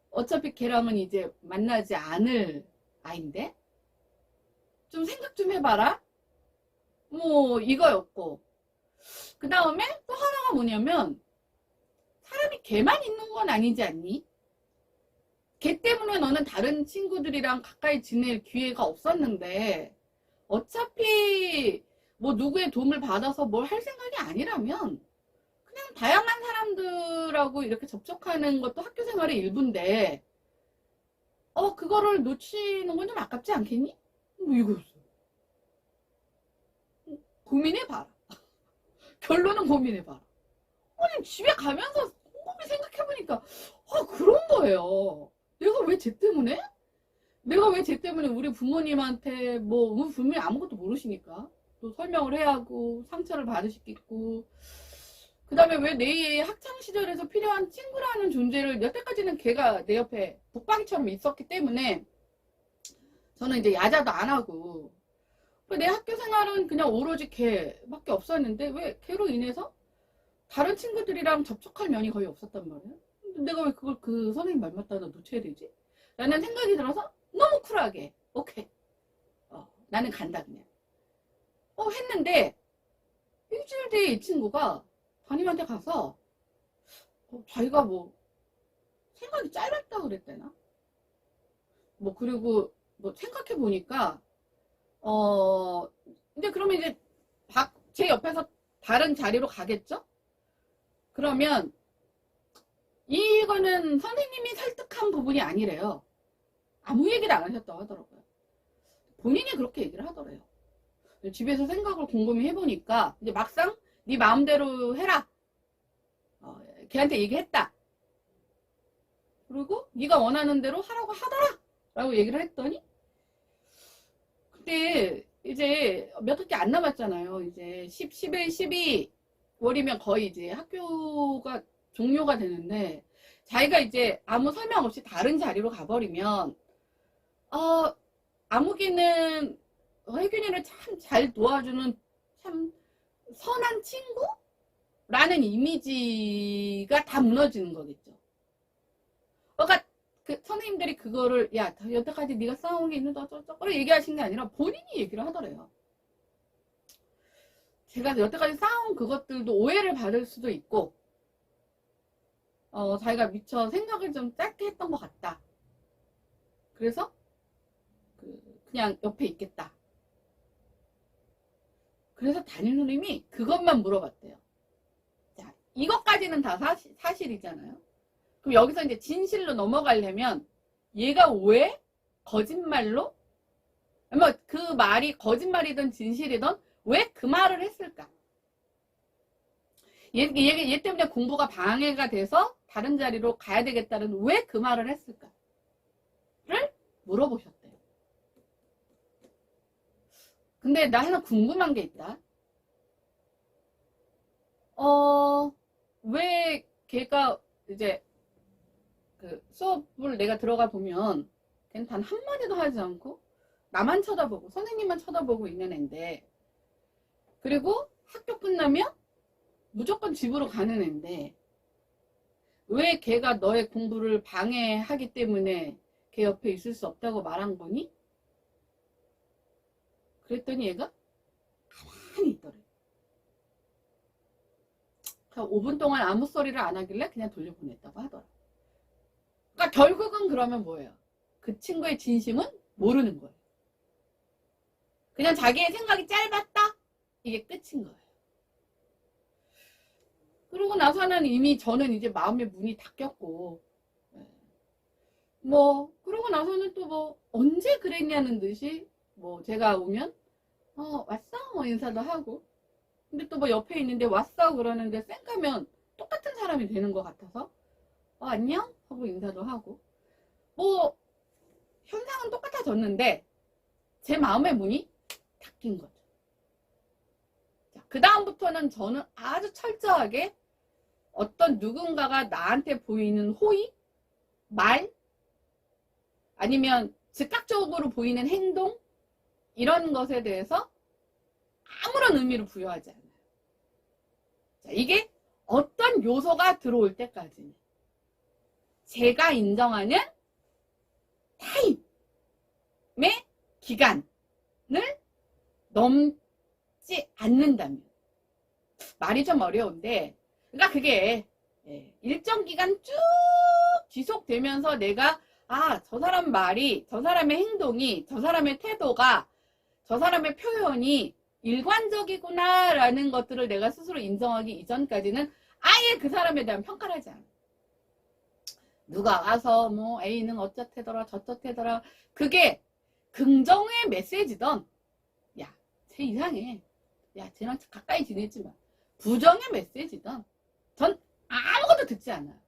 어차피 걔랑은 이제 만나지 않을 아인데 좀 생각 좀 해봐라. 뭐 이거였고 그 다음에 또 하나가 뭐냐면 사람이 걔만 있는 건 아니지 않니? 걔 때문에 너는 다른 친구들이랑 가까이 지낼 기회가 없었는데 어차피 뭐 누구의 도움을 받아서 뭘 할 생각이 아니라면 그냥 다양한 사람들하고 이렇게 접촉하는 것도 학교 생활의 일부인데 그거를 놓치는 건 좀 아깝지 않겠니? 뭐 이거였어. 고민해봐라. 결론은 고민해봐라. 아니 집에 가면서 곰곰이 생각해보니까 그런 거예요. 내가 왜 쟤 때문에? 내가 왜 쟤 때문에 우리 부모님한테 뭐 우리 부모님 아무것도 모르시니까 또 설명을 해야 하고 상처를 받으시겠고 그 다음에 왜 내 학창시절에서 필요한 친구라는 존재를 여태까지는 걔가 내 옆에 북방이처럼 있었기 때문에 저는 이제 야자도 안 하고 내 학교 생활은 그냥 오로지 걔밖에 없었는데 왜 걔로 인해서 다른 친구들이랑 접촉할 면이 거의 없었단 말이에요. 내가 왜 그걸 그 선생님 말 맞다가 놓쳐야 되지? 라는 생각이 들어서 너무 쿨하게 오케이 나는 간다 그냥 했는데 일주일 뒤에 이 친구가 담임한테 가서 자기가 뭐 생각이 짧았다 그랬대나? 뭐 그리고 뭐 생각해 보니까 이제 그러면 이제 제 옆에서 다른 자리로 가겠죠? 그러면 이거는 선생님이 설득한 부분이 아니래요. 아무 얘기를 안 하셨다고 하더라고요. 본인이 그렇게 얘기를 하더래요. 집에서 생각을 곰곰이 해보니까 이제 막상 네 마음대로 해라. 걔한테 얘기했다. 그리고 네가 원하는 대로 하라고 하더라. 라고 얘기를 했더니 그때 이제 몇 학기 안 남았잖아요. 이제 11, 12월이면 거의 이제 학교가 종료가 되는데 자기가 이제 아무 설명 없이 다른 자리로 가버리면 아무기는 혜균이를 참 잘 도와주는 참 선한 친구라는 이미지가 다 무너지는 거겠죠. 그러니까 그 선생님들이 그거를 야 여태까지 네가 싸운 게 있는데 어쩌고 얘기하신 게 아니라 본인이 얘기를 하더래요. 제가 여태까지 쌓아온 그것들도 오해를 받을 수도 있고 자기가 미처 생각을 좀 짧게 했던 것 같다. 그래서 그냥 옆에 있겠다. 그래서 담임선생님이 그것만 물어봤대요. 자, 이것까지는 다 사실이잖아요. 그럼 여기서 이제 진실로 넘어가려면 얘가 왜 거짓말로 뭐 그 말이 거짓말이든 진실이든 왜 그 말을 했을까? 얘 때문에 공부가 방해가 돼서 다른 자리로 가야 되겠다는 왜 그 말을 했을까? 를 물어보셨대요. 근데 나 하나 궁금한 게 있다. 왜 걔가 이제 그 수업을 내가 들어가 보면 걔는 단 한마디도 하지 않고 나만 쳐다보고 선생님만 쳐다보고 있는 앤데 그리고 학교 끝나면 무조건 집으로 가는 앤데 왜 걔가 너의 공부를 방해하기 때문에 걔 옆에 있을 수 없다고 말한 거니? 그랬더니 얘가 가만히 있더래. 5분 동안 아무 소리를 안 하길래 그냥 돌려보냈다고 하더라. 그러니까 결국은 그러면 뭐예요? 그 친구의 진심은 모르는 거예요. 그냥 자기의 생각이 짧았다? 이게 끝인 거예요. 그러고 나서는 이미 저는 이제 마음의 문이 닫혔고 뭐 그러고 나서는 또 뭐 언제 그랬냐는 듯이 뭐 제가 오면 왔어? 뭐 인사도 하고 근데 또 뭐 옆에 있는데 왔어? 그러는데 쌩까면 똑같은 사람이 되는 것 같아서 안녕? 하고 인사도 하고 뭐 현상은 똑같아졌는데 제 마음의 문이 닫힌 거죠. 자, 그 다음부터는 저는 아주 철저하게 어떤 누군가가 나한테 보이는 호의, 말, 아니면 즉각적으로 보이는 행동, 이런 것에 대해서 아무런 의미를 부여하지 않아요. 자, 이게 어떤 요소가 들어올 때까지는 제가 인정하는 타임의 기간을 넘지 않는다면, 말이 좀 어려운데, 그러니까 그게 일정 기간 쭉 지속되면서 내가 저 사람 말이, 저 사람의 행동이, 저 사람의 태도가, 저 사람의 표현이 일관적이구나 라는 것들을 내가 스스로 인정하기 이전까지는 아예 그 사람에 대한 평가를 하지 않아. 누가 와서 뭐 A는 어쩌태더라 저쩌태더라, 그게 긍정의 메시지던, 야, 쟤 이상해, 야, 쟤랑 가까이 지내지 마, 부정의 메시지던 전 아무것도 듣지 않아요.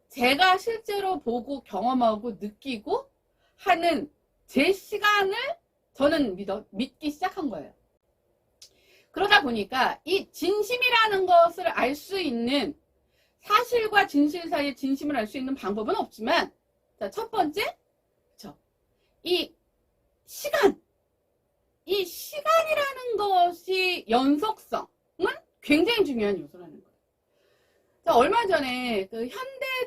제가 실제로 보고 경험하고 느끼고 하는 제 시간을 저는 믿기 시작한 거예요. 그러다 보니까 이 진심이라는 것을 알 수 있는, 사실과 진실 사이의 진심을 알 수 있는 방법은 없지만, 자, 첫 번째, 이 시간, 이 시간이라는 것이 연속성은 굉장히 중요한 요소라는 거예요. 자, 얼마 전에 그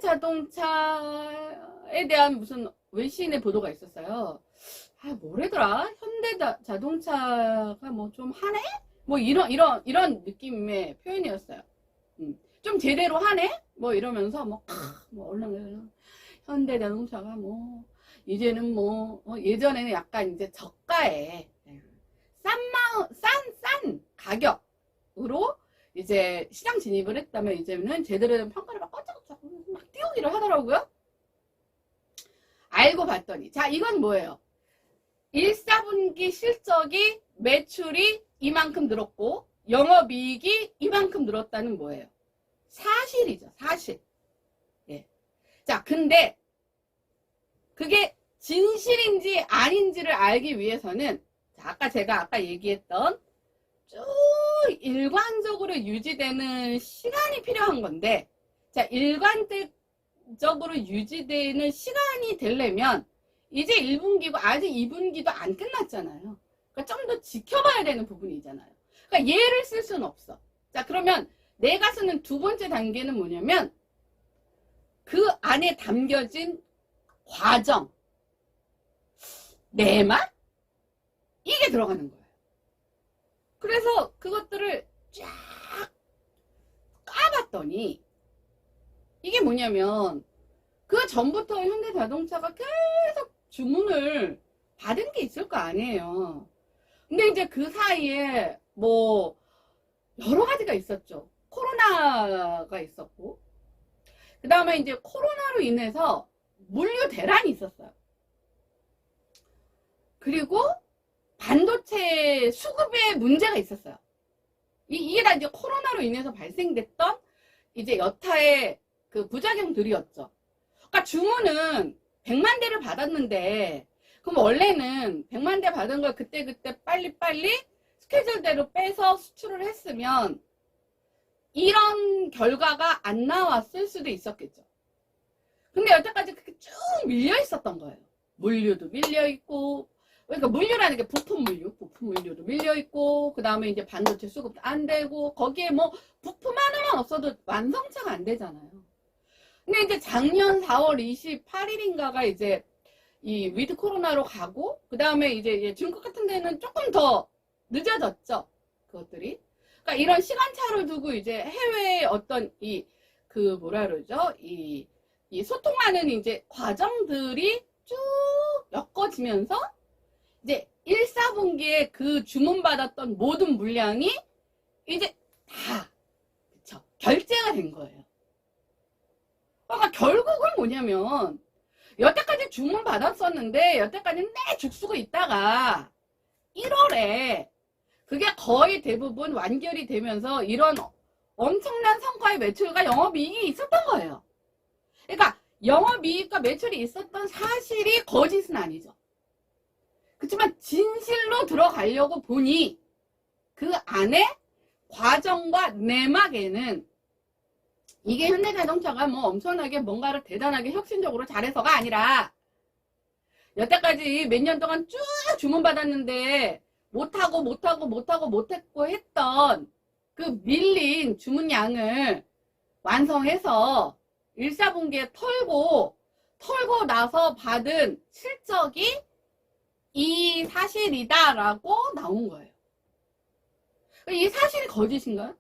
현대자동차에 대한 무슨 외신의 보도가 있었어요. 뭐래더라? 현대자동차가 뭐 좀 하네? 뭐 이런 느낌의 표현이었어요. 좀 제대로 하네? 뭐 이러면서 얼른 현대자동차가 뭐 이제는 예전에는 약간 이제 저가에 싼 가격으로 이제 시장 진입을 했다면, 이제는 제대로 된 평가를 막 꺼짝꺼짝 막 띄우기를 하더라고요. 알고 봤더니, 자, 이건 뭐예요? 1사분기 실적이, 매출이 이만큼 늘었고 영업이익이 이만큼 늘었다는 뭐예요? 사실이죠, 사실. 예. 자, 근데 그게 진실인지 아닌지를 알기 위해서는, 자, 제가 아까 얘기했던 쭉 일관적으로 유지되는 시간이 필요한 건데, 자, 일관적으로 유지되는 시간이 되려면 이제 1분기고 아직 2분기도 안 끝났잖아요. 그러니까 좀 더 지켜봐야 되는 부분이잖아요. 그러니까 예를 쓸 수는 없어. 자, 그러면 내가 쓰는 두 번째 단계는 뭐냐면, 그 안에 담겨진 과정, 내맛, 이게 들어가는 거예요. 그래서 그것들을 쫙 까봤더니 이게 뭐냐면, 그 전부터 현대자동차가 계속 주문을 받은 게 있을 거 아니에요. 근데 이제 그 사이에 뭐 여러 가지가 있었죠. 코로나가 있었고, 그 다음에 이제 코로나로 인해서 물류 대란이 있었어요. 그리고 반도체 수급에 문제가 있었어요. 이게 다 이제 코로나로 인해서 발생됐던 이제 여타의 그 부작용들이었죠. 그러니까 주문은 100만 대를 받았는데, 그럼 원래는 100만 대 받은 걸 그때그때 빨리빨리 스케줄대로 빼서 수출을 했으면 이런 결과가 안 나왔을 수도 있었겠죠. 근데 여태까지 그게 쭉 밀려 있었던 거예요. 물류도 밀려 있고, 그러니까 물류라는 게 부품 물류도 밀려 있고, 그 다음에 이제 반도체 수급도 안 되고, 거기에 뭐 부품 하나만 없어도 완성차가 안 되잖아요. 근데 이제 작년 4월 28일인가가 이제 이 위드 코로나로 가고, 그 다음에 이제 중국 같은 데는 조금 더 늦어졌죠, 그것들이. 그러니까 이런 시간차를 두고 이제 해외의 어떤 뭐라 그러죠? 이 소통하는 이제 과정들이 쭉 엮어지면서 이제 1, 4분기에 그 주문받았던 모든 물량이 이제 다, 그쵸, 결제가 된 거예요. 그러니까 결국은 뭐냐면, 여태까지 주문 받았었는데, 여태까지 내 죽쓰고 있다가 1월에 그게 거의 대부분 완결이 되면서 이런 엄청난 성과의 매출과 영업이익이 있었던 거예요. 그러니까 영업이익과 매출이 있었던 사실이 거짓은 아니죠. 그렇지만 진실로 들어가려고 보니 그 안에 과정과 내막에는 이게 현대자동차가 뭐 엄청나게 뭔가를 대단하게 혁신적으로 잘해서가 아니라 여태까지 몇 년 동안 쭉 주문받았는데 못했고 했던 그 밀린 주문량을 완성해서 1, 4분기에 털고 나서 받은 실적이 이 사실이다라고 나온 거예요. 이 사실이 거짓인가요?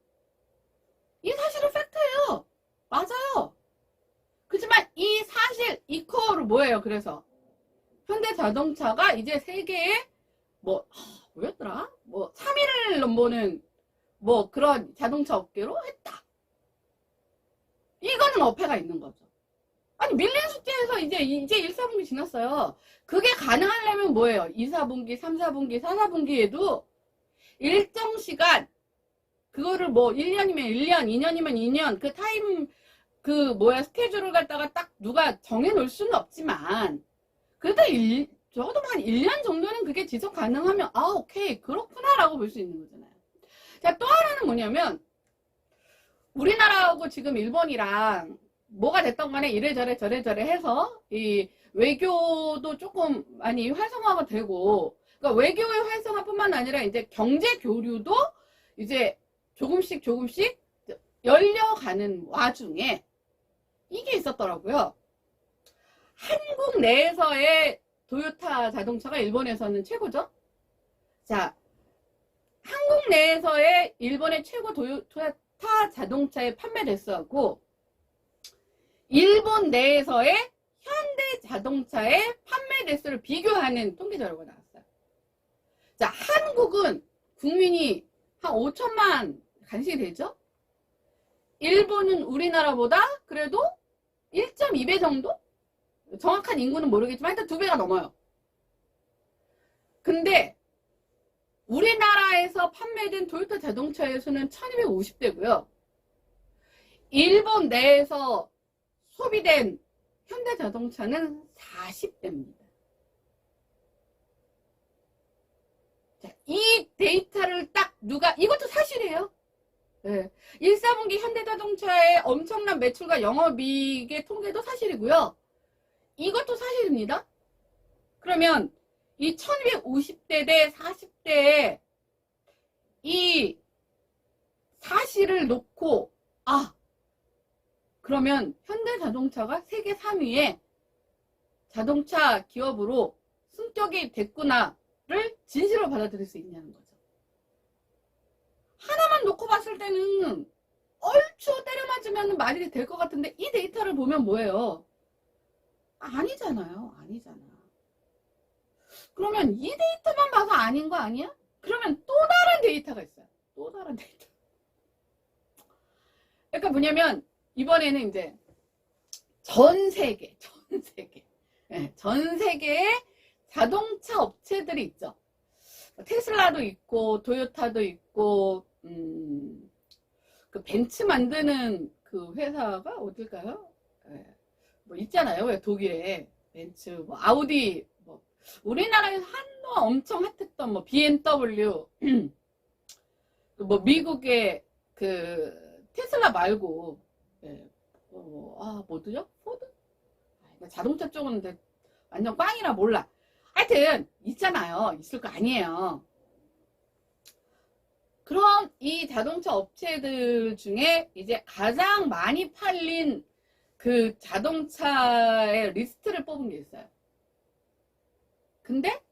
이 사실은 팩트예요. 맞아요. 그렇지만 이 사실 이코어로 뭐예요? 그래서 현대자동차가 이제 세계에 뭐였더라? 3위를 넘보는 그런 자동차 업계로 했다. 이거는 어폐가 있는 거죠. 아니 밀린 숙제에서 이제 1, 4분기 지났어요. 그게 가능하려면 뭐예요? 2, 4분기, 3, 4분기, 4, 4분기에도 일정 시간 그거를 1년이면 1년, 2년이면 2년 그 타임 스케줄을 갖다가 딱 누가 정해 놓을 수는 없지만 그래도 적어도 한 1년 정도는 그게 지속 가능하면 오케이 그렇구나라고 볼 수 있는 거잖아요. 자, 또 하나는 뭐냐면 우리나라하고 지금 일본이랑 뭐가 됐던 간에 이래저래 저래저래 해서 이 외교도 조금 많이 활성화가 되고 그러니까 외교의 활성화뿐만 아니라 이제 경제 교류도 이제 조금씩 열려가는 와중에 이게 있었더라고요. 한국 내에서의 도요타 자동차가 일본에서는 최고죠. 자, 한국 내에서의 일본의 최고 도요타 자동차의 판매 대수하고 일본 내에서의 현대 자동차의 판매 대수를 비교하는 통계 자료가 나왔어요. 자, 한국은 국민이 한 5천만 간신히 되죠? 일본은 우리나라보다 그래도 1.2배 정도? 정확한 인구는 모르겠지만 하여튼 2배가 넘어요. 근데 우리나라에서 판매된 도요타 자동차의 수는 1250대고요. 일본 내에서 소비된 현대 자동차는 40대입니다. 자, 이 데이터를 딱 이것도 사실이에요. 네. 1, 4분기 현대자동차의 엄청난 매출과 영업이익의 통계도 사실이고요. 이것도 사실입니다. 그러면 이 1250대 대 40대의 이 사실을 놓고 그러면 현대자동차가 세계 3위의 자동차 기업으로 승격이 됐구나를 진실로 받아들일 수 있냐는 거죠. 하나만 놓고 봤을 때는 얼추 때려 맞으면 말이 될 것 같은데 이 데이터를 보면 뭐예요? 아니잖아요. 아니잖아. 그러면 이 데이터만 봐서 아닌 거 아니야? 그러면 또 다른 데이터가 있어요. 또 다른 데이터. 그러니까 뭐냐면 이번에는 이제 전 세계의 자동차 업체들이 있죠. 테슬라도 있고 도요타도 있고 그 벤츠 만드는 그 회사가 어딜까요? 뭐 있잖아요. 왜 독일에 벤츠, 아우디, 우리나라에서 한동안 엄청 핫했던 BMW, 미국의 그 테슬라 말고 뭐죠? 포드? 자동차 쪽은 완전 꽝이라 몰라. 하여튼 있잖아요. 있을 거 아니에요. 그럼 이 자동차 업체들 중에 이제 가장 많이 팔린 그 자동차의 리스트를 뽑은 게 있어요. 근데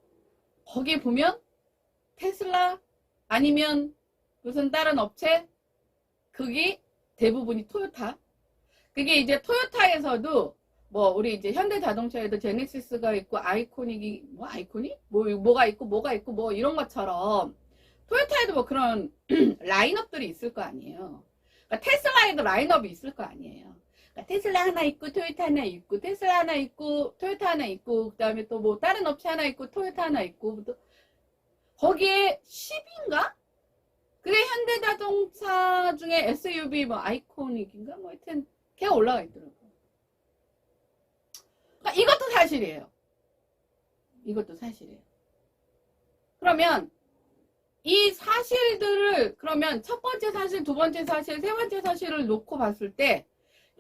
거기에 보면 테슬라 아니면 무슨 다른 업체 그게 대부분이 토요타. 그게 이제 토요타에서도 우리 이제 현대자동차에도 제네시스가 있고 아이코닉이 뭐가 있고 이런 것처럼 토요타에도 그런 라인업들이 있을 거 아니에요. 그러니까 테슬라에도 라인업이 있을 거 아니에요. 그러니까 테슬라 하나 있고 토요타 하나 있고 테슬라 하나 있고 토요타 하나 있고 그다음에 또 다른 업체 하나 있고 토요타 하나 있고 또 거기에 10인가? 그게 현대자동차 중에 SUV 아이코닉인가 하여튼 걔가 올라가 있더라고요. 그러니까 이것도 사실이에요. 이것도 사실이에요. 그러면 이 사실들을 그러면 첫 번째 사실, 두 번째 사실, 세 번째 사실을 놓고 봤을 때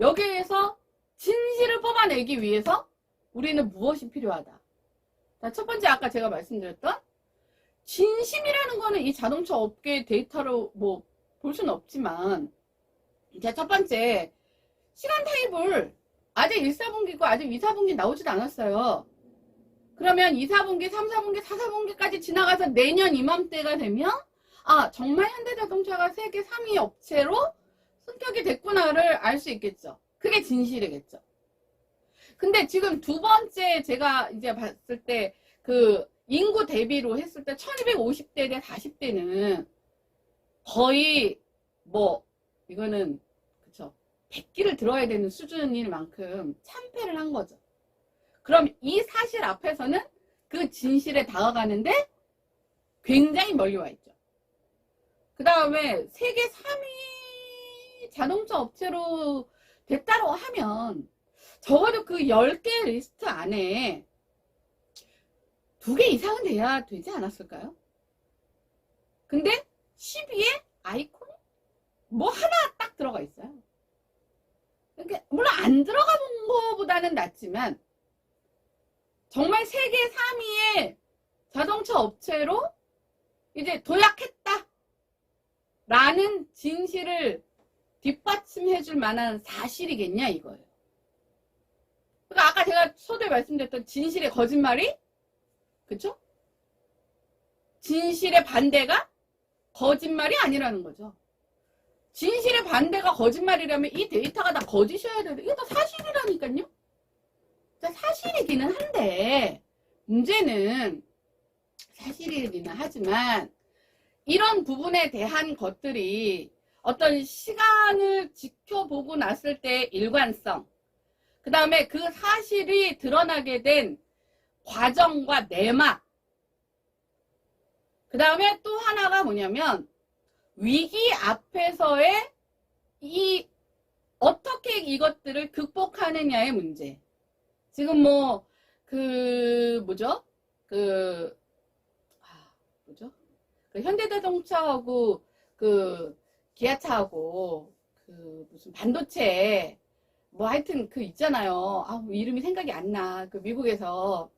여기에서 진실을 뽑아내기 위해서 우리는 무엇이 필요하다. 자, 첫 번째 아까 제가 말씀드렸던 진심이라는 거는 이 자동차 업계의 데이터로 뭐 볼 수는 없지만, 자, 첫 번째 시간 타입을 아직 1, 4분기고 아직 2, 4분기 나오지도 않았어요. 그러면 2, 4분기, 3, 4분기, 4, 4분기까지 지나가서 내년 이맘때가 되면 아, 정말 현대자동차가 세계 3위 업체로 승격이 됐구나를 알 수 있겠죠. 그게 진실이겠죠. 근데 지금 두 번째 제가 이제 봤을 때 그 인구 대비로 했을 때 1250대 대 40대는 거의 뭐 이거는 그쵸 100기를 들어야 되는 수준일 만큼 참패를 한 거죠. 그럼 이 사실 앞에서는 그 진실에 다가가는데 굉장히 멀리 와 있죠. 그 다음에 세계 3위 자동차 업체로 됐다고 하면 적어도 그 10개 리스트 안에 2개 이상은 돼야 되지 않았을까요? 근데 10위에 아이콘? 뭐 하나 딱 들어가 있어요. 그러니까 물론 안 들어가 본 거보다는 낫지만 정말 세계 3위의 자동차 업체로 이제 도약했다 라는 진실을 뒷받침해 줄 만한 사실이겠냐 이거예요. 그러니까 아까 제가 서두에 말씀드렸던 진실의 거짓말이 그쵸? 진실의 반대가 거짓말이 아니라는 거죠. 진실의 반대가 거짓말이라면 이 데이터가 다 거짓이어야 되는데 이게 다 사실이라니까요. 사실이기는 한데 문제는 사실이기는 하지만 이런 부분에 대한 것들이 어떤 시간을 지켜보고 났을 때 일관성, 그 다음에 그 사실이 드러나게 된 과정과 내막, 그 다음에 또 하나가 뭐냐면 위기 앞에서의 어떻게 이것들을 극복하느냐의 문제. 지금 뭐 뭐죠? 현대자동차하고 기아차하고 무슨 반도체 뭐 하여튼 있잖아요. 이름이 생각이 안 나. 미국에서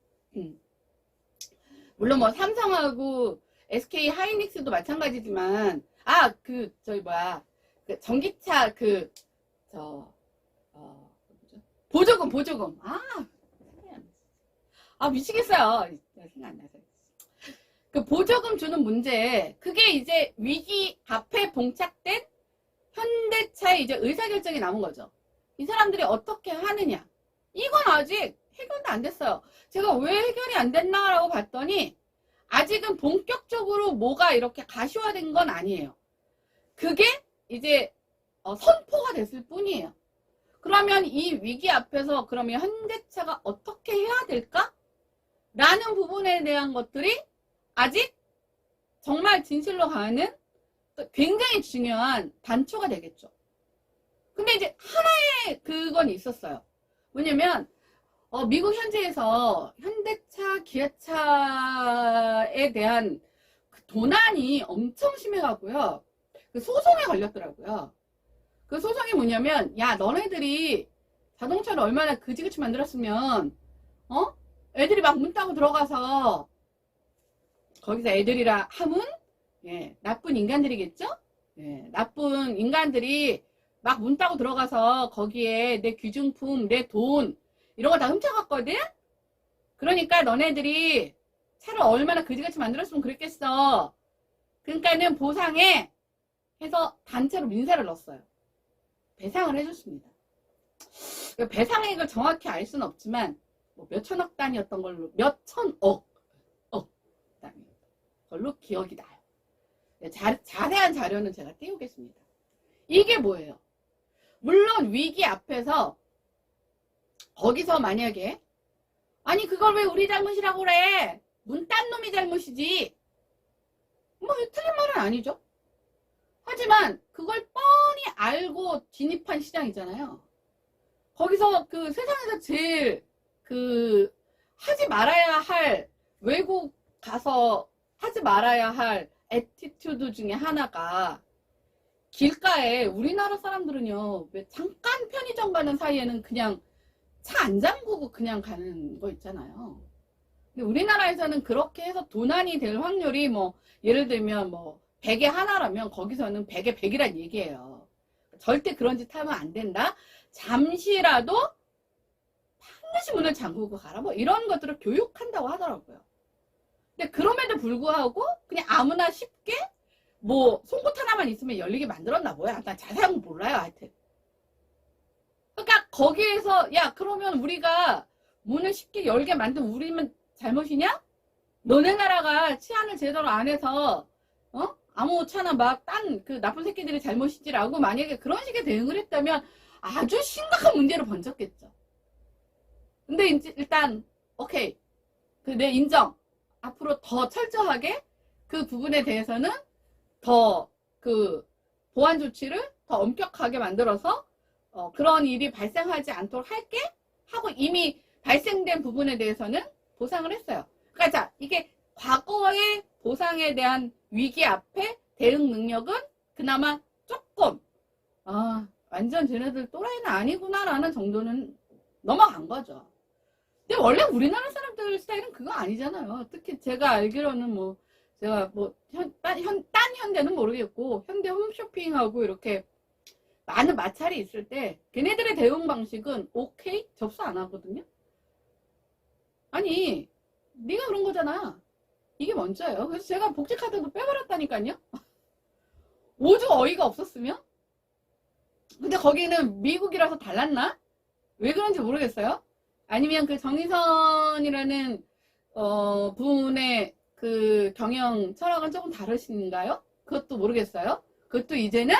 물론 뭐 삼성하고 SK 하이닉스도 마찬가지지만 전기차 보조금 미치겠어요. 생각 안 나서. 보조금 주는 문제, 그게 이제 위기 앞에 봉착된 현대차의 이제 의사결정이 남은 거죠. 이 사람들이 어떻게 하느냐. 이건 아직 해결도 안 됐어요. 제가 왜 해결이 안 됐나라고 봤더니 아직은 본격적으로 뭐가 이렇게 가시화된 건 아니에요. 그게 이제 선포가 됐을 뿐이에요. 그러면 이 위기 앞에서 그러면 현대차가 어떻게 해야 될까? 라는 부분에 대한 것들이 아직 정말 진실로 가는 굉장히 중요한 단초가 되겠죠. 근데 이제 하나의 그건 있었어요. 뭐냐면 미국 현지에서 현대차, 기아차에 대한 도난이 엄청 심해가고요. 소송에 걸렸더라고요. 그 소송이 뭐냐면, 야, 너네들이 자동차를 얼마나 그지그지 만들었으면, 애들이 막 문 따고 들어가서, 거기서 애들이라 함은, 나쁜 인간들이겠죠? 나쁜 인간들이 막 문 따고 들어가서 거기에 내 귀중품, 내 돈, 이런 거 다 훔쳐갔거든? 그러니까 너네들이 차를 얼마나 그지같이 만들었으면 그랬겠어. 그러니까는 보상에 해서 단체로 민사를 넣었어요. 배상을 해줬습니다. 배상액을 정확히 알 수는 없지만 뭐 몇천억 단위였던 걸로 몇천억 단위 걸로 기억이 나요. 자세한 자료는 제가 띄우겠습니다. 이게 뭐예요? 물론 위기 앞에서 거기서 만약에 아니 그걸 왜 우리 잘못이라고 그래? 문 딴 놈이 잘못이지. 뭐 틀린 말은 아니죠. 하지만 그걸 뻔히 알고 진입한 시장이잖아요. 거기서 세상에서 제일 하지 말아야 할 외국 가서 하지 말아야 할 애티튜드 중에 하나가 길가에 우리나라 사람들은요, 왜 잠깐 편의점 가는 사이에는 그냥 차 안 잠그고 그냥 가는 거 있잖아요. 근데 우리나라에서는 그렇게 해서 도난이 될 확률이 뭐 예를 들면 뭐 100에 하나라면 거기서는 100에 100이란 얘기예요. 절대 그런 짓 하면 안 된다. 잠시라도 반드시 문을 잠그고 가라. 뭐 이런 것들을 교육한다고 하더라고요. 근데 그럼에도 불구하고 그냥 아무나 쉽게 뭐 송곳 하나만 있으면 열리게 만들었나 뭐야. 난 자세한 건 몰라요. 하여튼. 그러니까 거기에서 야 그러면 우리가 문을 쉽게 열게 만든 우리만 잘못이냐? 너네 나라가 치안을 제대로 안 해서 아무렇잖아 막 딴 그 나쁜 새끼들이 잘못이지라고 만약에 그런 식의 대응을 했다면 아주 심각한 문제를 번졌겠죠. 근데 일단 오케이 내 인정. 앞으로 더 철저하게 그 부분에 대해서는 더 그 보안 조치를 더 엄격하게 만들어서 그런 일이 발생하지 않도록 할게 하고 이미 발생된 부분에 대해서는 보상을 했어요. 그러니까 자 이게 과거의 보상에 대한 위기 앞에 대응 능력은 그나마 조금 완전 쟤네들 또라이는 아니구나라는 정도는 넘어간 거죠. 근데 원래 우리나라 사람들 스타일은 그거 아니잖아요. 특히 제가 알기로는 뭐 제가 뭐 딴 현대는 모르겠고 현대 홈쇼핑하고 이렇게 많은 마찰이 있을 때 걔네들의 대응 방식은 오케이 접수 안 하거든요. 아니 네가 그런 거잖아. 이게 먼저예요. 그래서 제가 복지카드도 빼버렸다니까요. 오죽 어이가 없었으면. 근데 거기는 미국이라서 달랐나? 왜 그런지 모르겠어요. 아니면 그 정의선이라는 분의 그 경영 철학은 조금 다르신가요? 그것도 모르겠어요. 그것도 이제는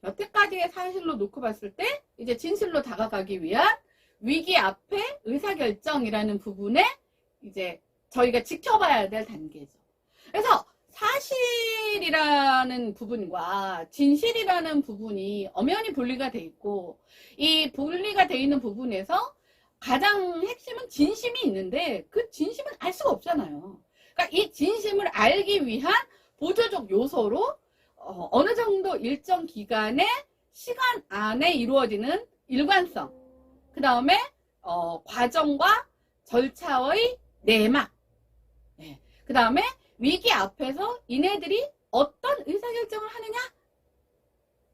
여태까지의 사실로 놓고 봤을 때 이제 진실로 다가가기 위한 위기 앞에 의사결정이라는 부분에 이제 저희가 지켜봐야 될 단계죠. 그래서 사실이라는 부분과 진실이라는 부분이 엄연히 분리가 돼 있고 이 분리가 돼 있는 부분에서 가장 핵심은 진심이 있는데 그 진심은 알 수가 없잖아요. 그러니까 이 진심을 알기 위한 보조적 요소로 어느 정도 일정 기간의 시간 안에 이루어지는 일관성, 그 다음에 과정과 절차의 내막, 네. 그 다음에 위기 앞에서 이네들이 어떤 의사결정을 하느냐,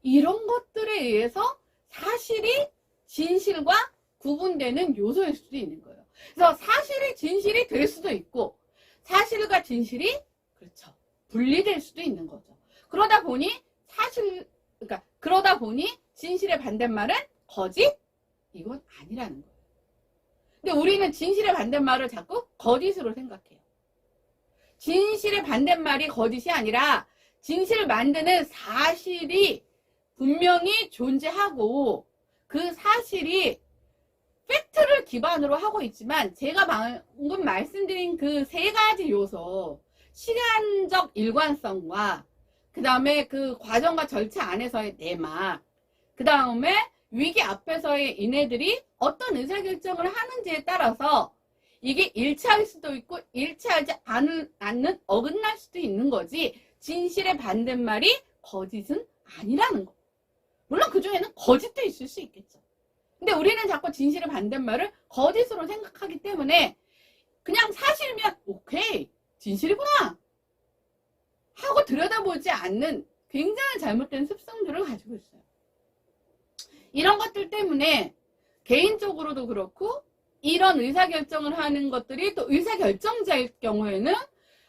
이런 것들에 의해서 사실이 진실과 구분되는 요소일 수도 있는 거예요. 그래서 사실이 진실이 될 수도 있고 사실과 진실이 그렇죠 분리될 수도 있는 거죠. 그러다 보니 그러다 보니 진실의 반대말은 거짓? 이건 아니라는 거예요. 근데 우리는 진실의 반대말을 자꾸 거짓으로 생각해요. 진실의 반대말이 거짓이 아니라 진실을 만드는 사실이 분명히 존재하고 그 사실이 팩트를 기반으로 하고 있지만 제가 방금 말씀드린 그 세 가지 요소, 시간적 일관성과 그 다음에 그 과정과 절차 안에서의 내막, 그 다음에 위기 앞에서의 이네들이 어떤 의사결정을 하는지에 따라서 이게 일치할 수도 있고 일치하지 않는 어긋날 수도 있는 거지 진실의 반대말이 거짓은 아니라는 거. 물론 그 중에는 거짓도 있을 수 있겠죠. 근데 우리는 자꾸 진실의 반대말을 거짓으로 생각하기 때문에 그냥 사실이면 오케이 진실이구나 하고 들여다보지 않는 굉장히 잘못된 습성들을 가지고 있어요. 이런 것들 때문에 개인적으로도 그렇고 이런 의사결정을 하는 것들이 또 의사결정자일 경우에는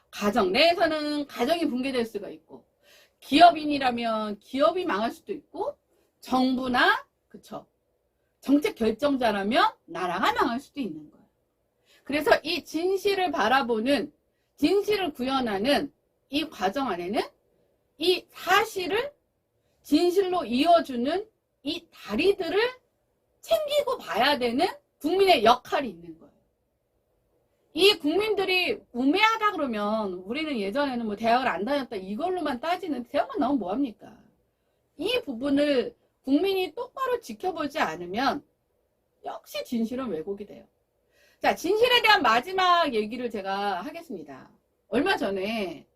가정 내에서는 가정이 붕괴될 수가 있고 기업인이라면 기업이 망할 수도 있고 정부나 그쵸 정책 결정자라면 나라가 망할 수도 있는 거예요. 그래서 이 진실을 바라보는 진실을 구현하는 이 과정 안에는 이 사실을 진실로 이어주는 이 다리들을 챙기고 봐야 되는 국민의 역할이 있는 거예요. 이 국민들이 우매하다 그러면 우리는 예전에는 뭐 대학을 안 다녔다 이걸로만 따지는 대학만 나오면 뭐합니까? 이 부분을 국민이 똑바로 지켜보지 않으면 역시 진실은 왜곡이 돼요. 자, 진실에 대한 마지막 얘기를 제가 하겠습니다. 얼마 전에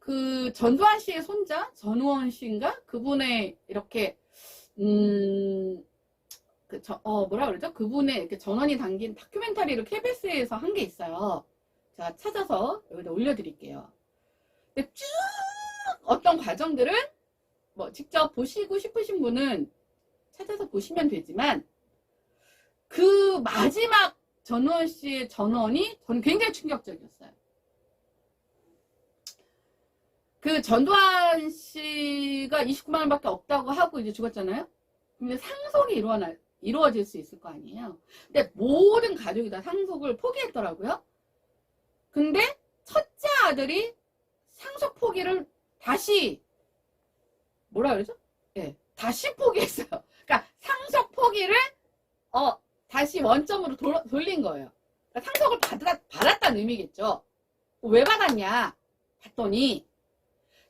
그 전두환 씨의 손자 전우원 씨인가 그분의 이렇게 뭐라 그러죠? 그분의 이렇게 전원이 담긴 다큐멘터리를 KBS에서 한 게 있어요. 제가 찾아서 여기다 올려드릴게요. 근데 쭉 어떤 과정들은 뭐 직접 보시고 싶으신 분은 찾아서 보시면 되지만 그 마지막 전우원 씨의 전원이 저는 굉장히 충격적이었어요. 그 전두환 씨가 29만 원밖에 없다고 하고 이제 죽었잖아요. 근데 상속이 이루어질 수 있을 거 아니에요. 근데 모든 가족이 다 상속을 포기했더라고요. 근데 첫째 아들이 상속 포기를 다시 뭐라 그러죠? 예, 다시 포기했어요. 그러니까 상속 포기를 다시 원점으로 돌린 거예요. 그러니까 상속을 받았다는 의미겠죠. 왜 받았냐? 봤더니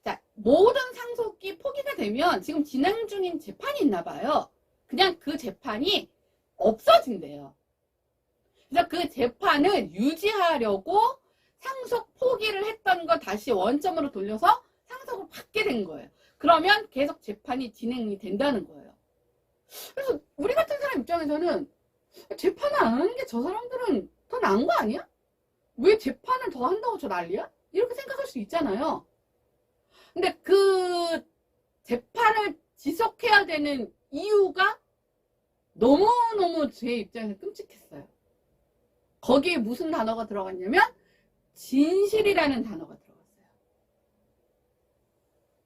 자, 모든 상속이 포기가 되면 지금 진행 중인 재판이 있나 봐요. 그냥 그 재판이 없어진대요. 그래서 그 재판을 유지하려고 상속 포기를 했던 거 다시 원점으로 돌려서 상속을 받게 된 거예요. 그러면 계속 재판이 진행이 된다는 거예요. 그래서 우리 같은 사람 입장에서는 재판을 안 하는 게 저 사람들은 더 나은 거 아니야? 왜 재판을 더 한다고 저 난리야? 이렇게 생각할 수 있잖아요. 근데 그 재판을 지속해야 되는 이유가 너무너무 제 입장에서 끔찍했어요. 거기에 무슨 단어가 들어갔냐면 진실이라는 단어가 들어갔어요.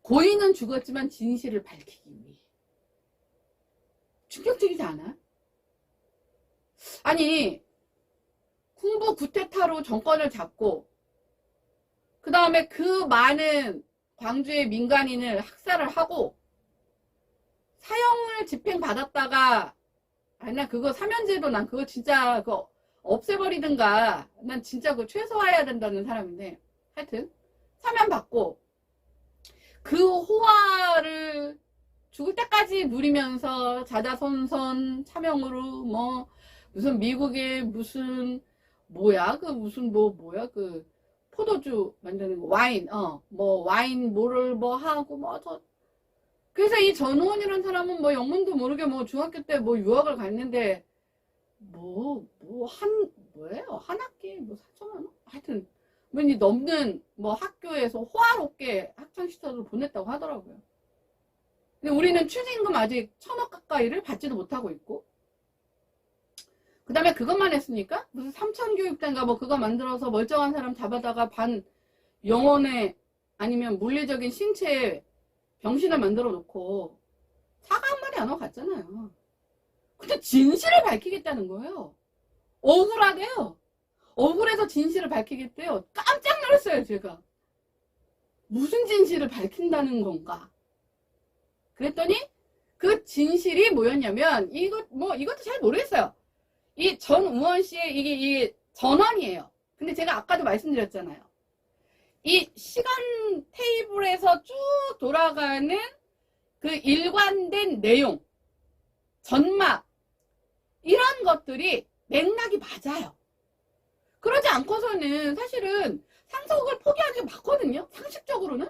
고인은 죽었지만 진실을 밝히기 위해. 충격적이지 않아? 아니 군부 쿠데타로 정권을 잡고 그 다음에 그 많은 광주의 민간인을 학살을 하고 사형을 집행받았다가 아니 난 그거 사면제도 난 그거 진짜 그거 없애버리든가 난 진짜 그거 최소화해야 된다는 사람인데 하여튼 사면받고 그 호화를 죽을 때까지 누리면서 자자손손 차명으로 뭐 무슨 미국의 무슨 뭐야 그 무슨 뭐야 그 포도주 만드는 거 와인 뭐 와인 뭐를 뭐 하고 뭐 저 그래서 이 전우원이라는 사람은 뭐 영문도 모르게 뭐 중학교 때 뭐 유학을 갔는데 뭐예요 한 학기 뭐 4천만 원 하여튼 뭐니 넘는 뭐 학교에서 호화롭게 학창 시절을 보냈다고 하더라고요. 근데 우리는 최저임금 아직 1,000원 가까이를 받지도 못하고 있고 그 다음에 그것만 했으니까 무슨 삼천교육단가 뭐 그거 만들어서 멀쩡한 사람 잡아다가 반 영혼에 아니면 물리적인 신체에 병신을 만들어 놓고 사과 한 마리 안 하고 갔잖아요. 근데 진실을 밝히겠다는 거예요. 억울하대요. 억울해서 진실을 밝히겠대요. 깜짝 놀랐어요 제가. 무슨 진실을 밝힌다는 건가. 그랬더니 그 진실이 뭐였냐면 이것도 잘 모르겠어요. 이 전우원 씨의 이게 전원이에요. 근데 제가 아까도 말씀드렸잖아요. 이 시간 테이블에서 쭉 돌아가는 그 일관된 내용, 전막 이런 것들이 맥락이 맞아요. 그러지 않고서는 사실은 상속을 포기하는 게 맞거든요. 상식적으로는.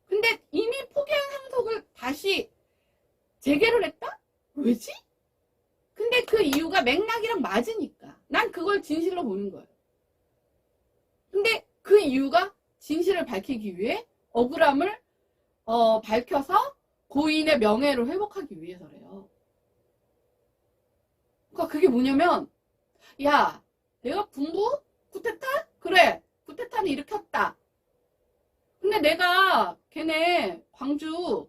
근데 이미 포기한 상속을 다시 재개를 했다? 왜지? 근데 그 이유가 맥락이랑 맞으니까. 난 그걸 진실로 보는 거예요. 근데 그 이유가 진실을 밝히기 위해 억울함을 밝혀서 고인의 명예를 회복하기 위해서래요. 그러니까 그게 뭐냐면 야 내가 군부? 쿠데타? 그래 쿠데타는 일으켰다. 근데 내가 걔네 광주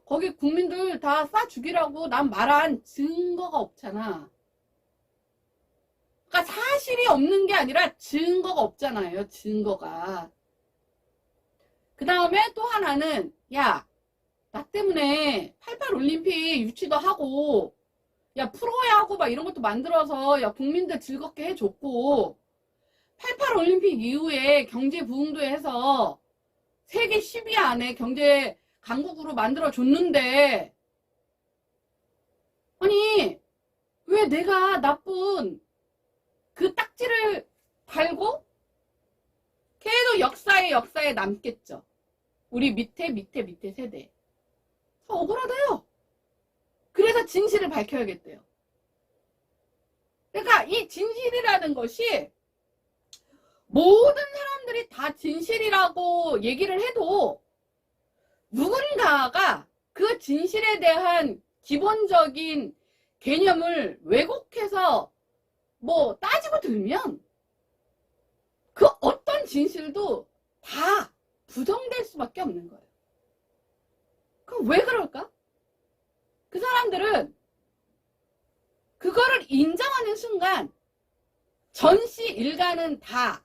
거기 국민들 다 쏴 죽이라고 난 말한 증거가 없잖아. 그러니까 사실이 없는 게 아니라 증거가 없잖아요. 증거가. 그 다음에 또 하나는 야, 나 때문에 88 올림픽 유치도 하고 야 프로야구 막 이런 것도 만들어서 야 국민들 즐겁게 해줬고 88 올림픽 이후에 경제 부흥도 해서 세계 10위 안에 경제 강국으로 만들어줬는데 아니 왜 내가 나쁜 그 딱지를 달고 계속 역사에 남겠죠. 우리 밑에 세대. 억울하대요. 그래서 진실을 밝혀야겠대요. 그러니까 이 진실이라는 것이 모든 사람들이 다 진실이라고 얘기를 해도 누군가가 그 진실에 대한 기본적인 개념을 왜곡해서 뭐 따지고 들면 그 어떤 진실도 다 부정될 수밖에 없는 거예요. 그럼 왜 그럴까? 그 사람들은 그거를 인정하는 순간 전시 일가는 다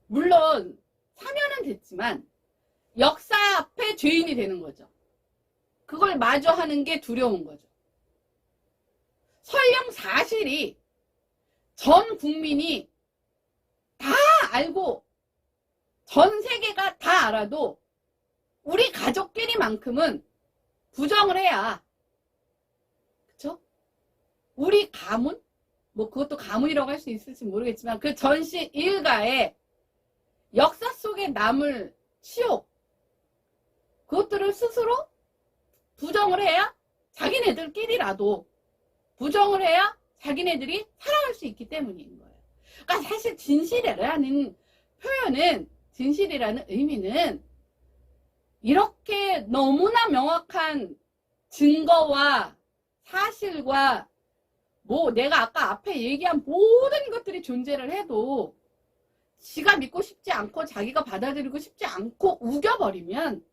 물론 사면은 됐지만 역사 앞에 죄인이 되는 거죠. 그걸 마주하는 게 두려운 거죠. 설령 사실이 전 국민이 다 알고 전 세계가 다 알아도 우리 가족끼리만큼은 부정을 해야, 그쵸? 우리 가문? 뭐 그것도 가문이라고 할 수 있을지 모르겠지만 그 전시 일가의 역사 속에 남을 치욕, 그것들을 스스로 부정을 해야 자기네들끼리라도 부정을 해야 자기네들이 살아갈 수 있기 때문인 거예요. 그러니까 사실 진실이라는 표현은, 진실이라는 의미는 이렇게 너무나 명확한 증거와 사실과 뭐 내가 아까 앞에 얘기한 모든 것들이 존재를 해도 지가 믿고 싶지 않고 자기가 받아들이고 싶지 않고 우겨버리면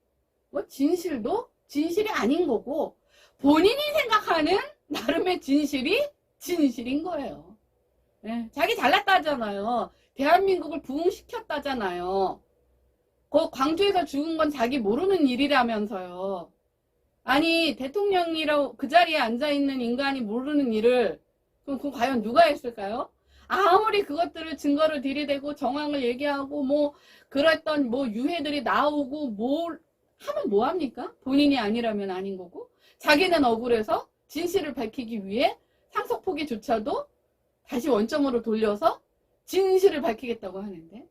뭐 진실도 진실이 아닌 거고 본인이 생각하는 나름의 진실이 진실인 거예요. 네, 자기 잘났다잖아요. 대한민국을 부흥시켰다잖아요. 그 광주에서 죽은 건 자기 모르는 일이라면서요. 아니 대통령이라고 그 자리에 앉아있는 인간이 모르는 일을 그럼 과연 누가 했을까요? 아무리 그것들을 증거를 들이대고 정황을 얘기하고 뭐 그랬던 뭐 유해들이 나오고 뭘 하면 뭐합니까? 본인이 아니라면 아닌 거고 자기는 억울해서 진실을 밝히기 위해 상속포기조차도 다시 원점으로 돌려서 진실을 밝히겠다고 하는데,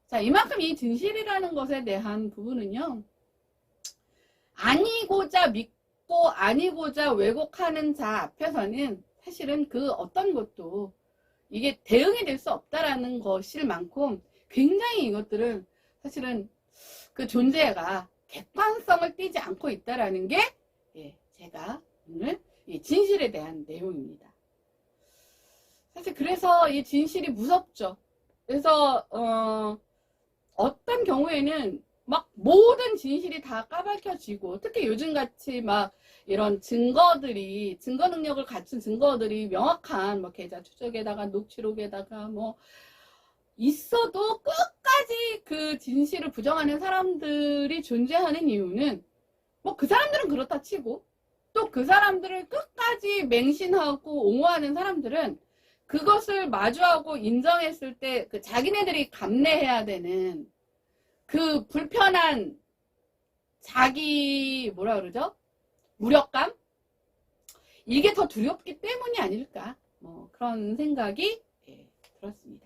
자, 이만큼 이 진실이라는 것에 대한 부분은요, 아니고자 믿고 아니고자 왜곡하는 자 앞에서는 사실은 그 어떤 것도 이게 대응이 될 수 없다라는 것일 만큼 굉장히 이것들은 사실은 그 존재가 객관성을 띠지 않고 있다라는 게 제가 오늘 이 진실에 대한 내용입니다. 사실 그래서 이 진실이 무섭죠. 그래서 어떤 경우에는 막 모든 진실이 다 까발켜지고 특히 요즘같이 막 이런 증거들이 증거 능력을 갖춘 증거들이 명확한 뭐 계좌 추적에다가 녹취록에다가 뭐 있어도 끝까지 그 진실을 부정하는 사람들이 존재하는 이유는 뭐 그 사람들은 그렇다 치고 또 그 사람들을 끝까지 맹신하고 옹호하는 사람들은 그것을 마주하고 인정했을 때 그 자기네들이 감내해야 되는 그 불편한 자기 뭐라 그러죠? 무력감? 이게 더 두렵기 때문이 아닐까 뭐 그런 생각이 들었습니다.